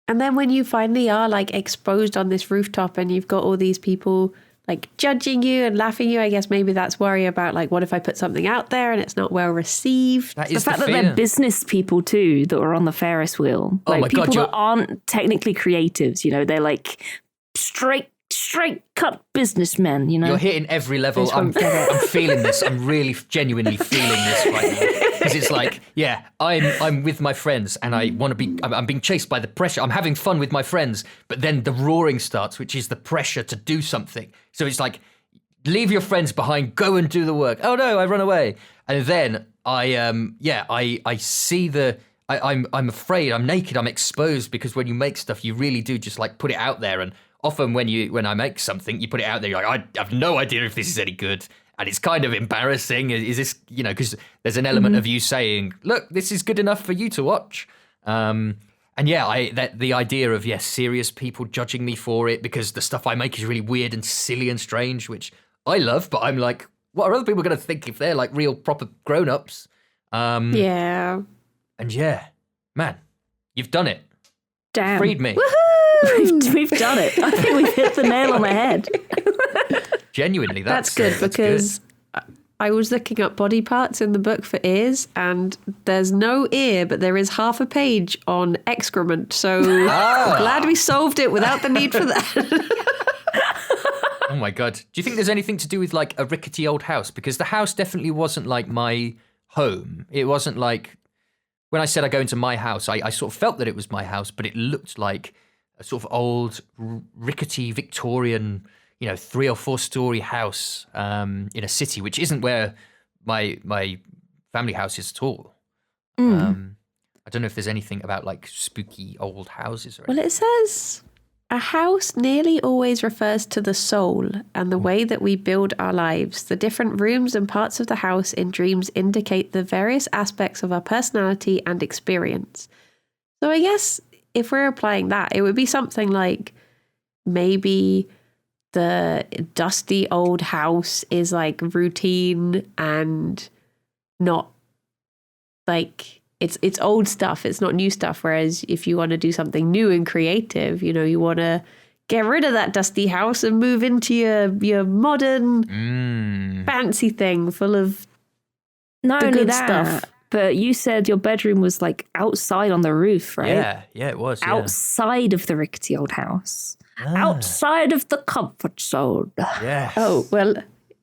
And then when you finally are like exposed on this rooftop and you've got all these people like judging you and laughing at you, I guess maybe that's worry about like, what if I put something out there and it's not well received? That is the fact that they're business people too that are on the Ferris wheel. Oh like my God, people that aren't technically creatives, you know, they're like straight cut businessmen, you know. You're hitting every level. I'm feeling this. I'm really genuinely feeling this right now. Because it's like, I'm with my friends and I want to be, I'm being chased by the pressure. I'm having fun with my friends, but then the roaring starts, which is the pressure to do something. So it's like, leave your friends behind, go and do the work. Oh no, I run away. And then I see I'm afraid, I'm naked, I'm exposed, because when you make stuff, you really do just like put it out there, and often when I make something, you put it out there, you're like, I have no idea if this is any good. And it's kind of embarrassing. Is this, because there's an element of you saying, look, this is good enough for you to watch. And the idea of, serious people judging me for it because the stuff I make is really weird and silly and strange, which I love, but I'm like, what are other people going to think if they're like real proper grown-ups? Yeah. And man, you've done it. Damn. Freed me. We've done it. I think we've hit the nail on the head. Genuinely, that's good because I was looking up body parts in the book for ears, and there's no ear, but there is half a page on excrement. So glad we solved it without the need for that. Oh my God. Do you think there's anything to do with like a rickety old house? Because the house definitely wasn't like my home. It wasn't like, when I said I go into my house, I sort of felt that it was my house, but it looked like a sort of old, rickety Victorian, 3 or 4 story house in a city, which isn't where my family house is at all. I don't know if there's anything about like spooky old houses or anything. Well, it says a house nearly always refers to the soul and the way that we build our lives. The different rooms and parts of the house in dreams indicate the various aspects of our personality and experience. So I guess if we're applying that, it would be something like maybe the dusty old house is like routine and not like it's old stuff, it's not new stuff. Whereas if you want to do something new and creative, you want to get rid of that dusty house and move into your modern fancy thing full of not the only good that, stuff. but you said your bedroom was like outside on the roof, right? Yeah, it was. Outside of the rickety old house. Outside of the comfort zone. Yes. Oh, well,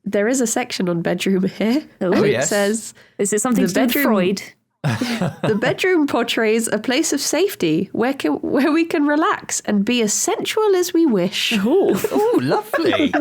there is a section on bedroom here. Oh, and yes. It says, is it something the to do with bedroom- Freud? the bedroom portrays a place of safety where we can relax and be as sensual as we wish. Oh, lovely.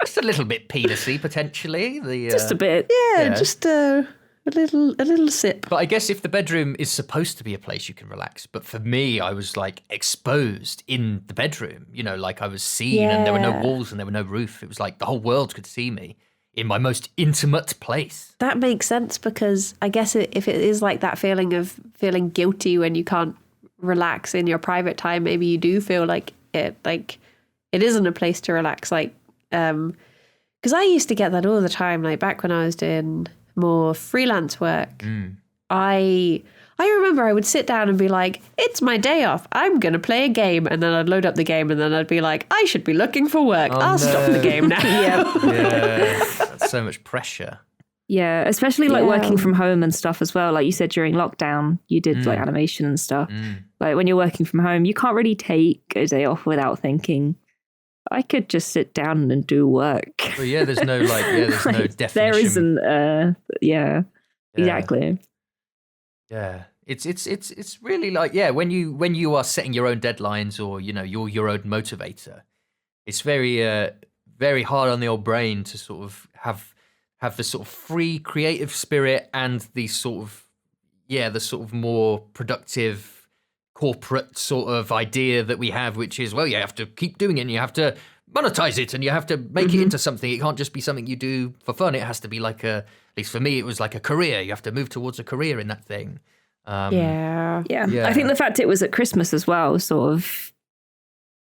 Just a little bit penisy, potentially. Just a bit. Yeah, just a little sip. But I guess if the bedroom is supposed to be a place you can relax, but for me, I was like exposed in the bedroom, like I was seen and there were no walls and there were no roof. It was like the whole world could see me in my most intimate place. That makes sense because I guess if it is like that feeling of feeling guilty when you can't relax in your private time, maybe you do feel like it isn't a place to relax. Like, because I used to get that all the time. Like back when I was doing more freelance work, I remember I would sit down and be like, it's my day off. I'm going to play a game. And then I'd load up the game and then I'd be like, I should be looking for work. I'll stop the game now. Yeah, that's so much pressure. Yeah, especially like working from home and stuff as well. Like you said, during lockdown, you did like animation and stuff. Like when you're working from home, you can't really take a day off without thinking, I could just sit down and do work. Well, there's no there's no definition. There isn't, exactly. Yeah, it's really like when you are setting your own deadlines or you're your own motivator, it's very very hard on the old brain to sort of have the sort of free creative spirit and the sort of more productive corporate sort of idea that we have, which is, well, you have to keep doing it and you have to monetize it and you have to make it into something. It can't just be something you do for fun. It has to be like at least for me, it was like a career. You have to move towards a career in that thing. Yeah. I think the fact it was at Christmas as well sort of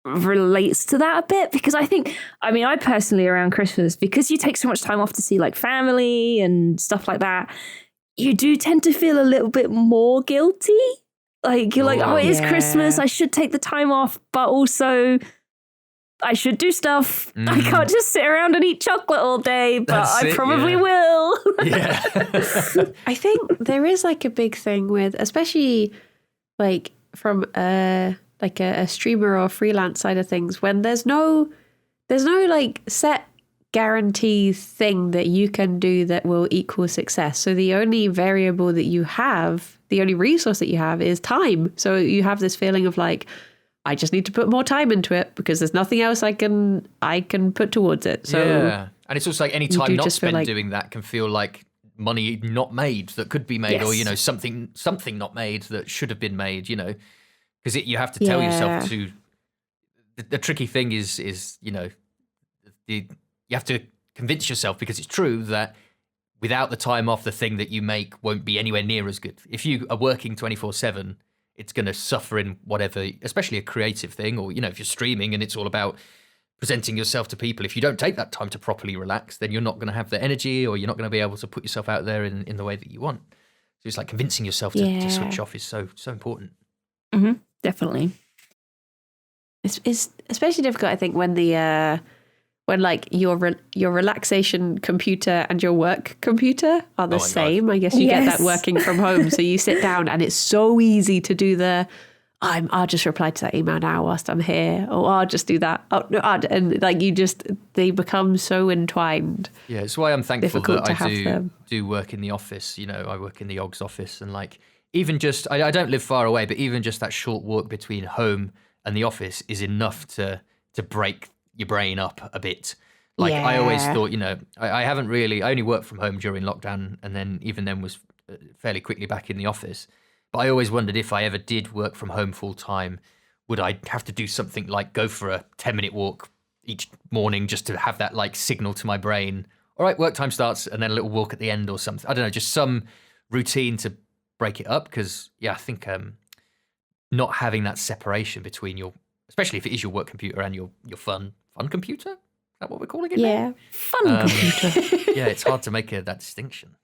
relates to that a bit, because I personally around Christmas, because you take so much time off to see like family and stuff like that, you do tend to feel a little bit more guilty. Like you're like, it is Christmas, I should take the time off, but also I should do stuff. I can't just sit around and eat chocolate all day, but I probably will. Yeah. I think there is like a big thing with, especially like from a streamer or freelance side of things, when there's no like set guarantee thing that you can do that will equal success. So the only variable that you have, the only resource that you have is time. So you have this feeling of like, I just need to put more time into it because there's nothing else I can put towards it. So and it's also like any time not spent doing that can feel like money not made that could be made, or something not made that should have been made. Because you have to tell yourself to. the tricky thing is you have to convince yourself, because it's true that without the time off, the thing that you make won't be anywhere near as good. If you are working 24/7, it's going to suffer in whatever, especially a creative thing, or, if you're streaming and it's all about presenting yourself to people. If you don't take that time to properly relax, then you're not going to have the energy, or you're not going to be able to put yourself out there in the way that you want. So it's like convincing yourself to switch off is so important. Mm-hmm. Definitely. It's especially difficult, I think, when when like your relaxation computer and your work computer are the same. God. I guess you get that working from home. So you sit down and it's so easy to do I'll just reply to that email now whilst I'm here, or I'll just do that. And like they become so entwined. Yeah, it's why I'm thankful that I do work in the office. I work in the OG's office, and like even just I don't live far away, but even just that short walk between home and the office is enough to break your brain up a bit. Like I always thought, I haven't really. I only worked from home during lockdown, and then even then was fairly quickly back in the office. But I always wondered, if I ever did work from home full time, would I have to do something like go for a 10-minute walk each morning just to have that like signal to my brain? All right, work time starts, and then a little walk at the end or something. I don't know, just some routine to break it up. Because I think not having that separation between especially if it is your work computer and your fun computer, is that what we're calling it? Yeah, fun computer. Yeah, it's hard to make that distinction.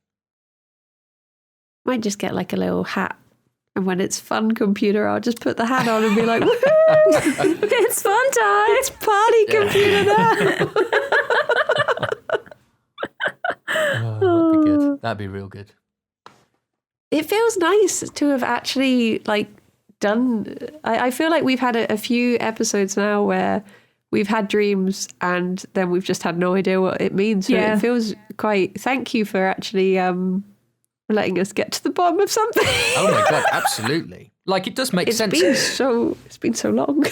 Might just get like a little hat. And when it's fun computer, I'll just put the hat on and be like, woohoo! It's fun time! It's party computer now! That'd be good. That'd be real good. It feels nice to have actually like done. I feel like we've had a few episodes now where we've had dreams and then we've just had no idea what it means. So it feels quite, thank you for actually letting us get to the bottom of something. Oh my God, absolutely. Like, it does make sense. It's been so long.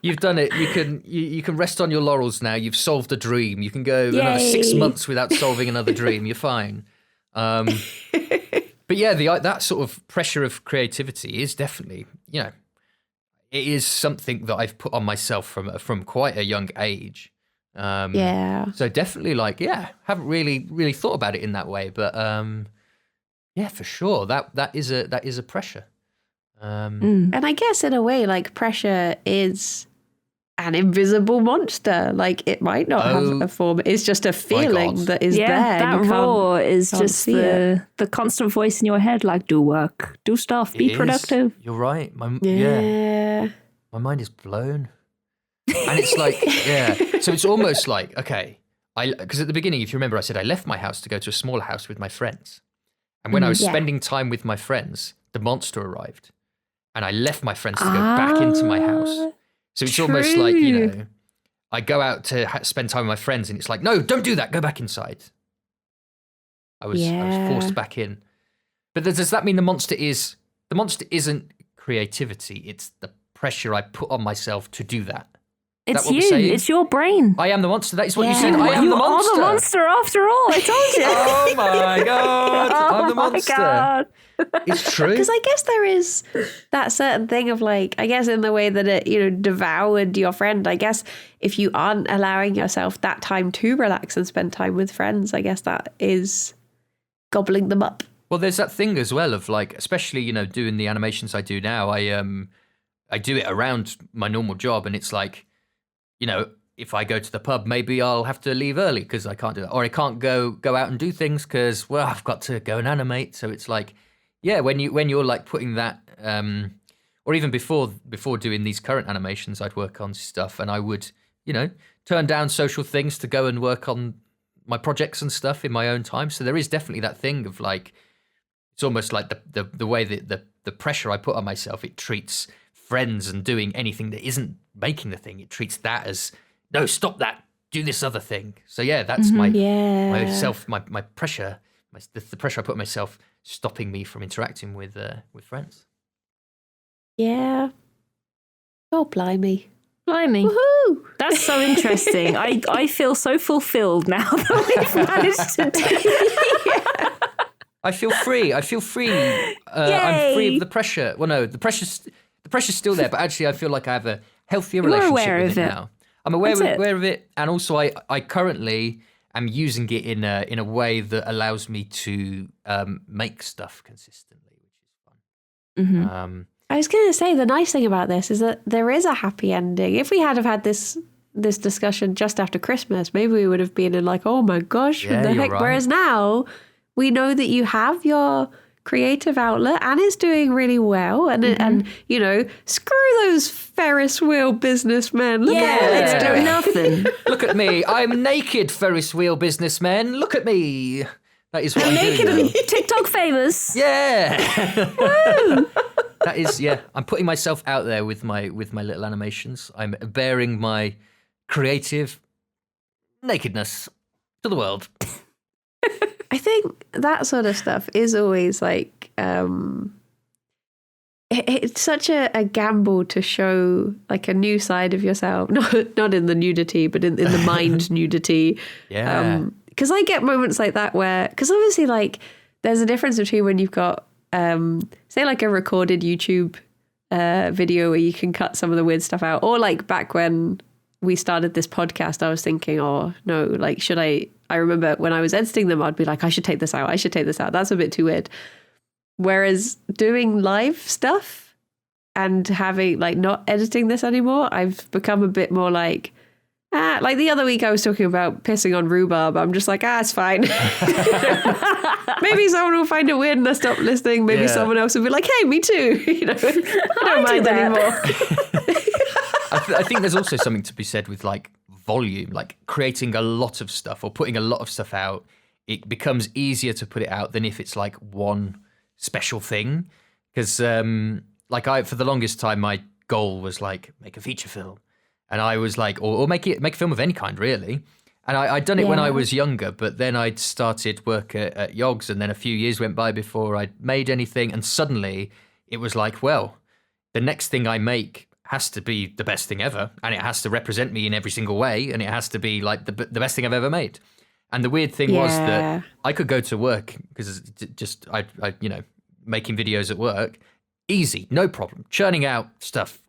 You've done it. You can rest on your laurels now. You've solved a dream. You can go another 6 months without solving another dream. You're fine. But yeah, that sort of pressure of creativity is definitely, it is something that I've put on myself from quite a young age. So definitely haven't really thought about it in that way, but for sure that is a pressure. And I guess in a way, like, pressure is an invisible monster. Like, it might not have a form. It's just a feeling that is there. That roar is just the constant voice in your head, like, do work, do stuff, be productive. You're right. My mind is blown. And it's like, so it's almost like, okay, because at the beginning, if you remember, I said I left my house to go to a smaller house with my friends. And when I was spending time with my friends, the monster arrived. And I left my friends to go back into my house. So it's almost like, I go out to spend time with my friends and it's like, no, don't do that. Go back inside. I was forced back in. But does that mean the monster isn't creativity? It's the pressure I put on myself to do that. It's you. It's your brain. I am the monster. That is what you said. I am the monster. You are the monster after all. I told you. Oh my God. I'm the monster. God. It's true. Because I guess there is that certain thing of, like, I guess in the way that it, devoured your friend, I guess if you aren't allowing yourself that time to relax and spend time with friends, I guess that is gobbling them up. Well, there's that thing as well of, like, especially, doing the animations I do now, I do it around my normal job, and it's like, if I go to the pub, maybe I'll have to leave early because I can't do that. Or I can't go out and do things because, well, I've got to go and animate. So it's like, when you're like putting that, or even before doing these current animations, I'd work on stuff and I would, turn down social things to go and work on my projects and stuff in my own time. So there is definitely that thing of, like, it's almost like the way that the pressure I put on myself, it treats friends and doing anything that isn't making the thing, it treats that as, no, stop that, do this other thing. So that's my pressure, the pressure I put on myself, stopping me from interacting with friends. Yeah. Oh, blimey. Woohoo! That's so interesting. I feel so fulfilled now that we've managed to do I feel free. I'm free of the pressure. Well, no, the the pressure's still there, but actually I feel like I have a healthier You're relationship aware with of it it. now. I'm aware That's it. of it, and also I currently am using it in a way that allows me to make stuff consistently, which is fun. Mm-hmm. I was going to say the nice thing about this is that there is a happy ending. If we had have had this discussion just after Christmas, maybe we would have been in like, oh my gosh, Yeah, what the you're heck? right. Whereas now we know that you have your creative outlet and it's doing really well. And you know, screw those Ferris wheel businessmen. Look at Yeah, what let's it's do doing. nothing. Look at me, I'm naked, Ferris wheel businessman. Look at me. That is what I'm Naked doing and now. TikTok famous. Yeah. That is, yeah. I'm putting myself out there with my little animations. I'm bearing my creative nakedness to the world. I think that sort of stuff is always like it's such a gamble to show like a new side of yourself, not in the nudity, but in the mind nudity. Yeah. Because I get moments like that where, because obviously like there's a difference between when you've got say like a recorded YouTube video where you can cut some of the weird stuff out, or like back when we started this podcast, I was thinking, oh no, like should I remember when I was editing them, I'd be like, I should take this out. That's a bit too weird. Whereas doing live stuff and having like not editing this anymore, I've become a bit more like the other week I was talking about pissing on rhubarb. I'm just like, it's fine. Maybe someone will find it weird and they'll stop listening. Maybe someone else will be like, hey, me too. You know, I don't mind anymore. I think there's also something to be said with like volume, like creating a lot of stuff or putting a lot of stuff out. It becomes easier to put it out than if it's like one special thing. Because for the longest time, my goal was like make a feature film. And I was like, or make a film of any kind, really. And I'd done it when I was younger, but then I'd started work at Yogs, and then a few years went by before I'd made anything. And suddenly it was like, well, the next thing I make has to be the best thing ever, and it has to represent me in every single way, and it has to be like the best thing I've ever made. And the weird thing was that I could go to work because just I making videos at work, easy, no problem, churning out stuff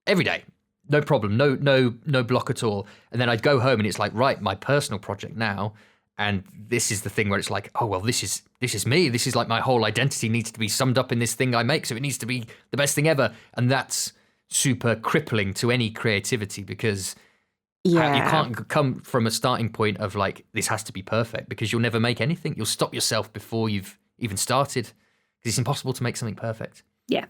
every day. No problem, no block at all. And then I'd go home and it's like, right, my personal project now. And this is the thing where it's like, oh, well, this is me. This is like my whole identity needs to be summed up in this thing I make. So it needs to be the best thing ever. And that's super crippling to any creativity because you can't come from a starting point of like, this has to be perfect because you'll never make anything. You'll stop yourself before you've even started because it's impossible to make something perfect. Yeah.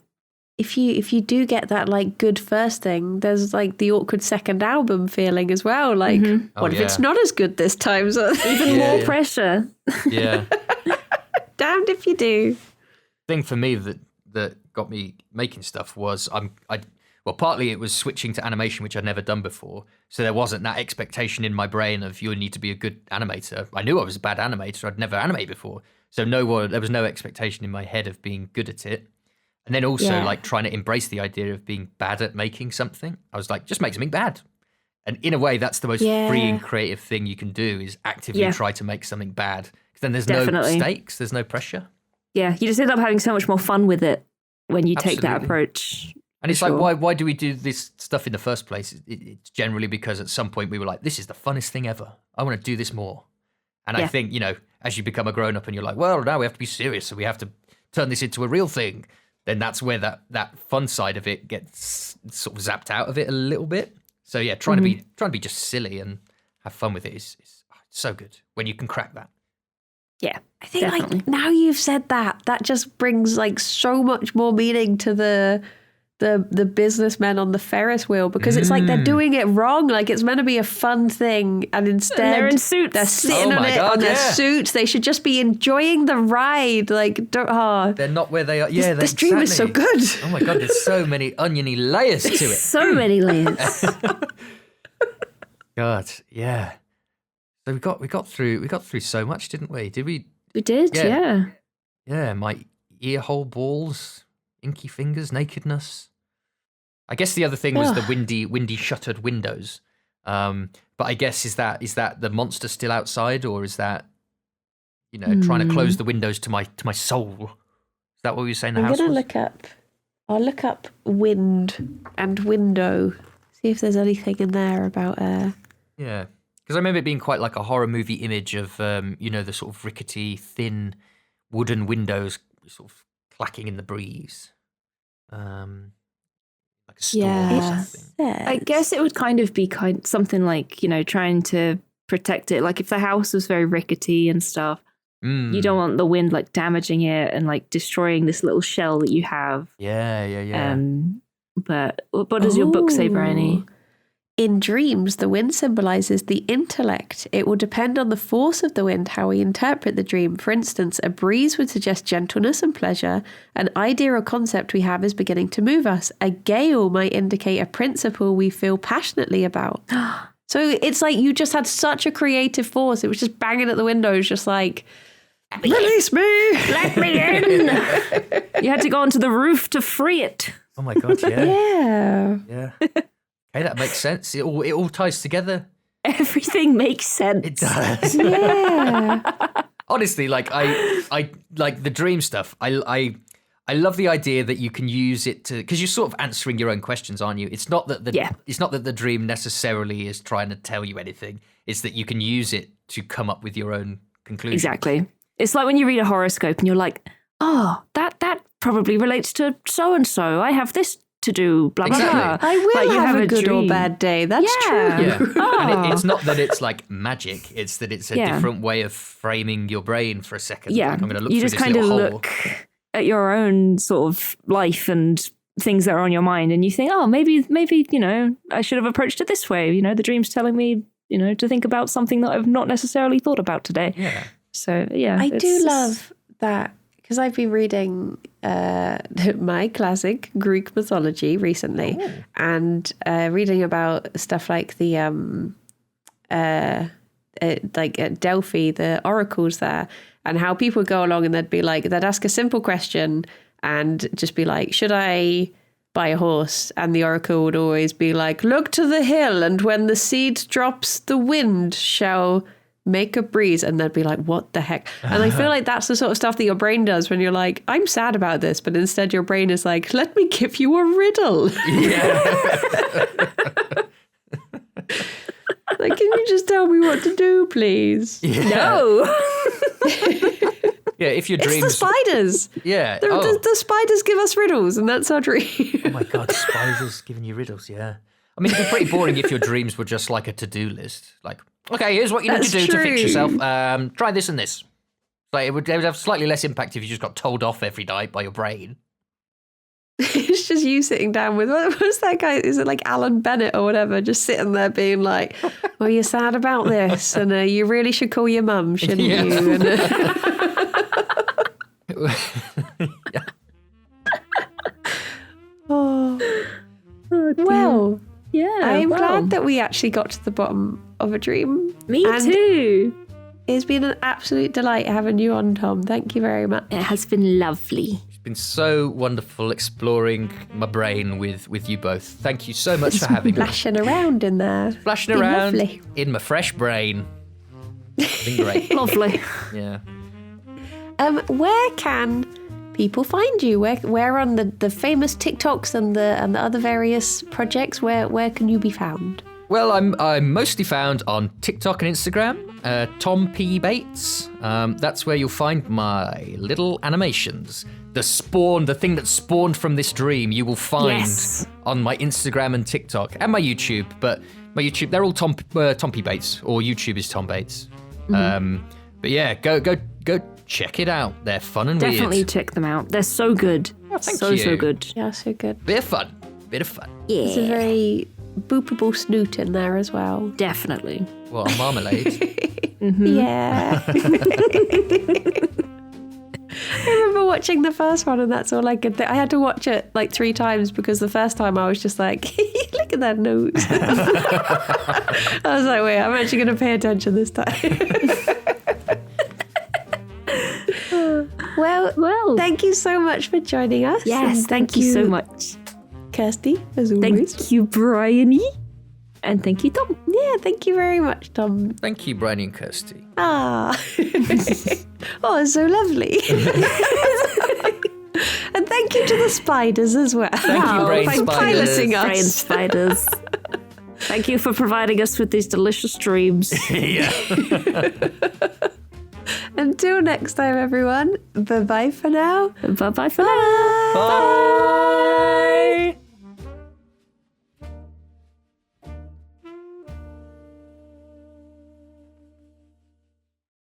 If you do get that like good first thing, there's like the awkward second album feeling as well. Like, what if it's not as good this time? So Even more pressure. Yeah. Damned if you do. Thing for me that got me making stuff was partly it was switching to animation, which I'd never done before. So there wasn't that expectation in my brain of you need to be a good animator. I knew I was a bad animator. I'd never animated before. So there was no expectation in my head of being good at it. And then also like trying to embrace the idea of being bad at making something. I was like, just make something bad. And in a way, that's the most freeing creative thing you can do is actively try to make something bad. Because then there's no stakes, there's no pressure. Yeah, you just end up having so much more fun with it when you take that approach. And it's like, why do we do this stuff in the first place? It's generally because at some point we were like, this is the funnest thing ever. I want to do this more. And I think, as you become a grown-up and you're like, well, now we have to be serious, so we have to turn this into a real thing. Then that's where that fun side of it gets sort of zapped out of it a little bit. So yeah, trying to be just silly and have fun with it is so good when you can crack that. Yeah, I think like now you've said that just brings like so much more meaning to the businessmen on the Ferris wheel because it's like they're doing it wrong. Like it's meant to be a fun thing, and instead they're in suits. They're sitting on their suits. They should just be enjoying the ride. Like they're not where they are. Yeah, this dream is so good. Oh my god, there's so many oniony layers to it. So many layers. God, yeah. So we got through so much, didn't we? Did we? We did, yeah. Yeah, my ear hole balls, inky fingers, nakedness. I guess the other thing was the windy shuttered windows. But I guess is that the monster still outside, or is that trying to close the windows to my soul? Is that what you were saying? I'm gonna look up. I'll look up wind and window. See if there's anything in there about Yeah. Because I remember it being quite like a horror movie image of, the sort of rickety, thin wooden windows sort of clacking in the breeze. Like a storm or something. I guess it would kind of be something like, trying to protect it. Like if the house was very rickety and stuff, you don't want the wind like damaging it and like destroying this little shell that you have. Yeah. But what does your book say, Bryony? In dreams, the wind symbolizes the intellect. It will depend on the force of the wind how we interpret the dream. For instance, a breeze would suggest gentleness and pleasure. An idea or concept we have is beginning to move us. A gale might indicate a principle we feel passionately about. So it's like you just had such a creative force. It was just banging at the windows, just like, release me! Let me in! You had to go onto the roof to free it. Oh my God, yeah. Yeah. Okay, that makes sense. It all ties together. Everything makes sense. It does. Yeah. Honestly, like I like the dream stuff. I love the idea that you can use it to, because you're sort of answering your own questions, aren't you? It's not that the dream necessarily is trying to tell you anything. It's that you can use it to come up with your own conclusions. Exactly. It's like when you read a horoscope and you're like, oh, that probably relates to so and so. I have this to do, blah, blah, blah. I will Like, you have a good dream. or bad day. That's true. Yeah. Oh. And it's not that it's like magic. It's that it's a different way of framing your brain for a second. Yeah. Like, I'm going to look You through just this kind of little hole. look at your own sort of life and things that are on your mind, and you think, oh, maybe, I should have approached it this way. The dream's telling me, to think about something that I've not necessarily thought about today. Yeah. So, yeah. I do love that, because I've been reading my classic Greek mythology recently, and reading about stuff like the at Delphi, the oracles there, and how people would go along and they'd ask a simple question and just be like, should I buy a horse? And the oracle would always be like, look to the hill, and when the seed drops, the wind shall make a breeze. And they'd be like, what the heck? And I feel like that's the sort of stuff that your brain does when you're like, I'm sad about this, but instead your brain is like, let me give you a riddle. Yeah. Like, can you just tell me what to do, please? Yeah. No. Yeah, if your It's dreams... the spiders. Yeah. The spiders give us riddles, and that's our dream. Oh my God, spiders giving you riddles, yeah. I mean, it'd be pretty boring if your dreams were just like a to-do list. Like, okay, here's what you need to do to fix yourself. Try this and this. Like, it would have slightly less impact if you just got told off every night by your brain. It's just you sitting down with, what's that guy? Is it like Alan Bennett or whatever? Just sitting there being like, well, you're sad about this, and you really should call your mum, shouldn't Yeah. you? And, Yeah. oh, well, Yeah. I'm well, glad that we actually got to the bottom of a dream. Me And too. It's been an absolute delight having you on, Tom. Thank you very much. It has been lovely. It's been so wonderful exploring my brain with you both. Thank you so much for having me. Splashing around in there. Splashing Been around lovely. in my fresh brain. It's been great. Lovely. Yeah. Where can people find you? Where on the famous TikToks and the other various projects? Where can you be found? Well, I'm mostly found on TikTok and Instagram, Tom P. Bates. That's where you'll find my little animations. The thing that spawned from this dream, you will find on my Instagram and TikTok and my YouTube. But my YouTube, they're all Tom P. Bates, or YouTube is Tom Bates. Mm-hmm. But yeah, go check it out. They're fun and Definitely weird. check them out. They're so good. thank so you. good. Yeah, so good. Bit of fun. There's a very boopable snoot in there as well. Definitely. What, a marmalade? Yeah. I remember watching the first one, and that's all I could think. I had to watch it like 3 times because the first time I was just like, look at that nose. I was like, wait, I'm actually going to pay attention this time. Well, thank you so much for joining us. Yes, and thank you so much. Kirsty, as always. Thank you, Bryony. And thank you, Tom. Yeah, thank you very much, Tom. Thank you, Brian and Kirsty. Ah. Oh, so lovely. And thank thank you to the spiders as well. Thank you, brain for spiders. piloting us. Brain spiders. Thank you for providing us with these delicious dreams. Yeah. Until next time, everyone. Bye-bye for now. Bye-bye for now. Bye.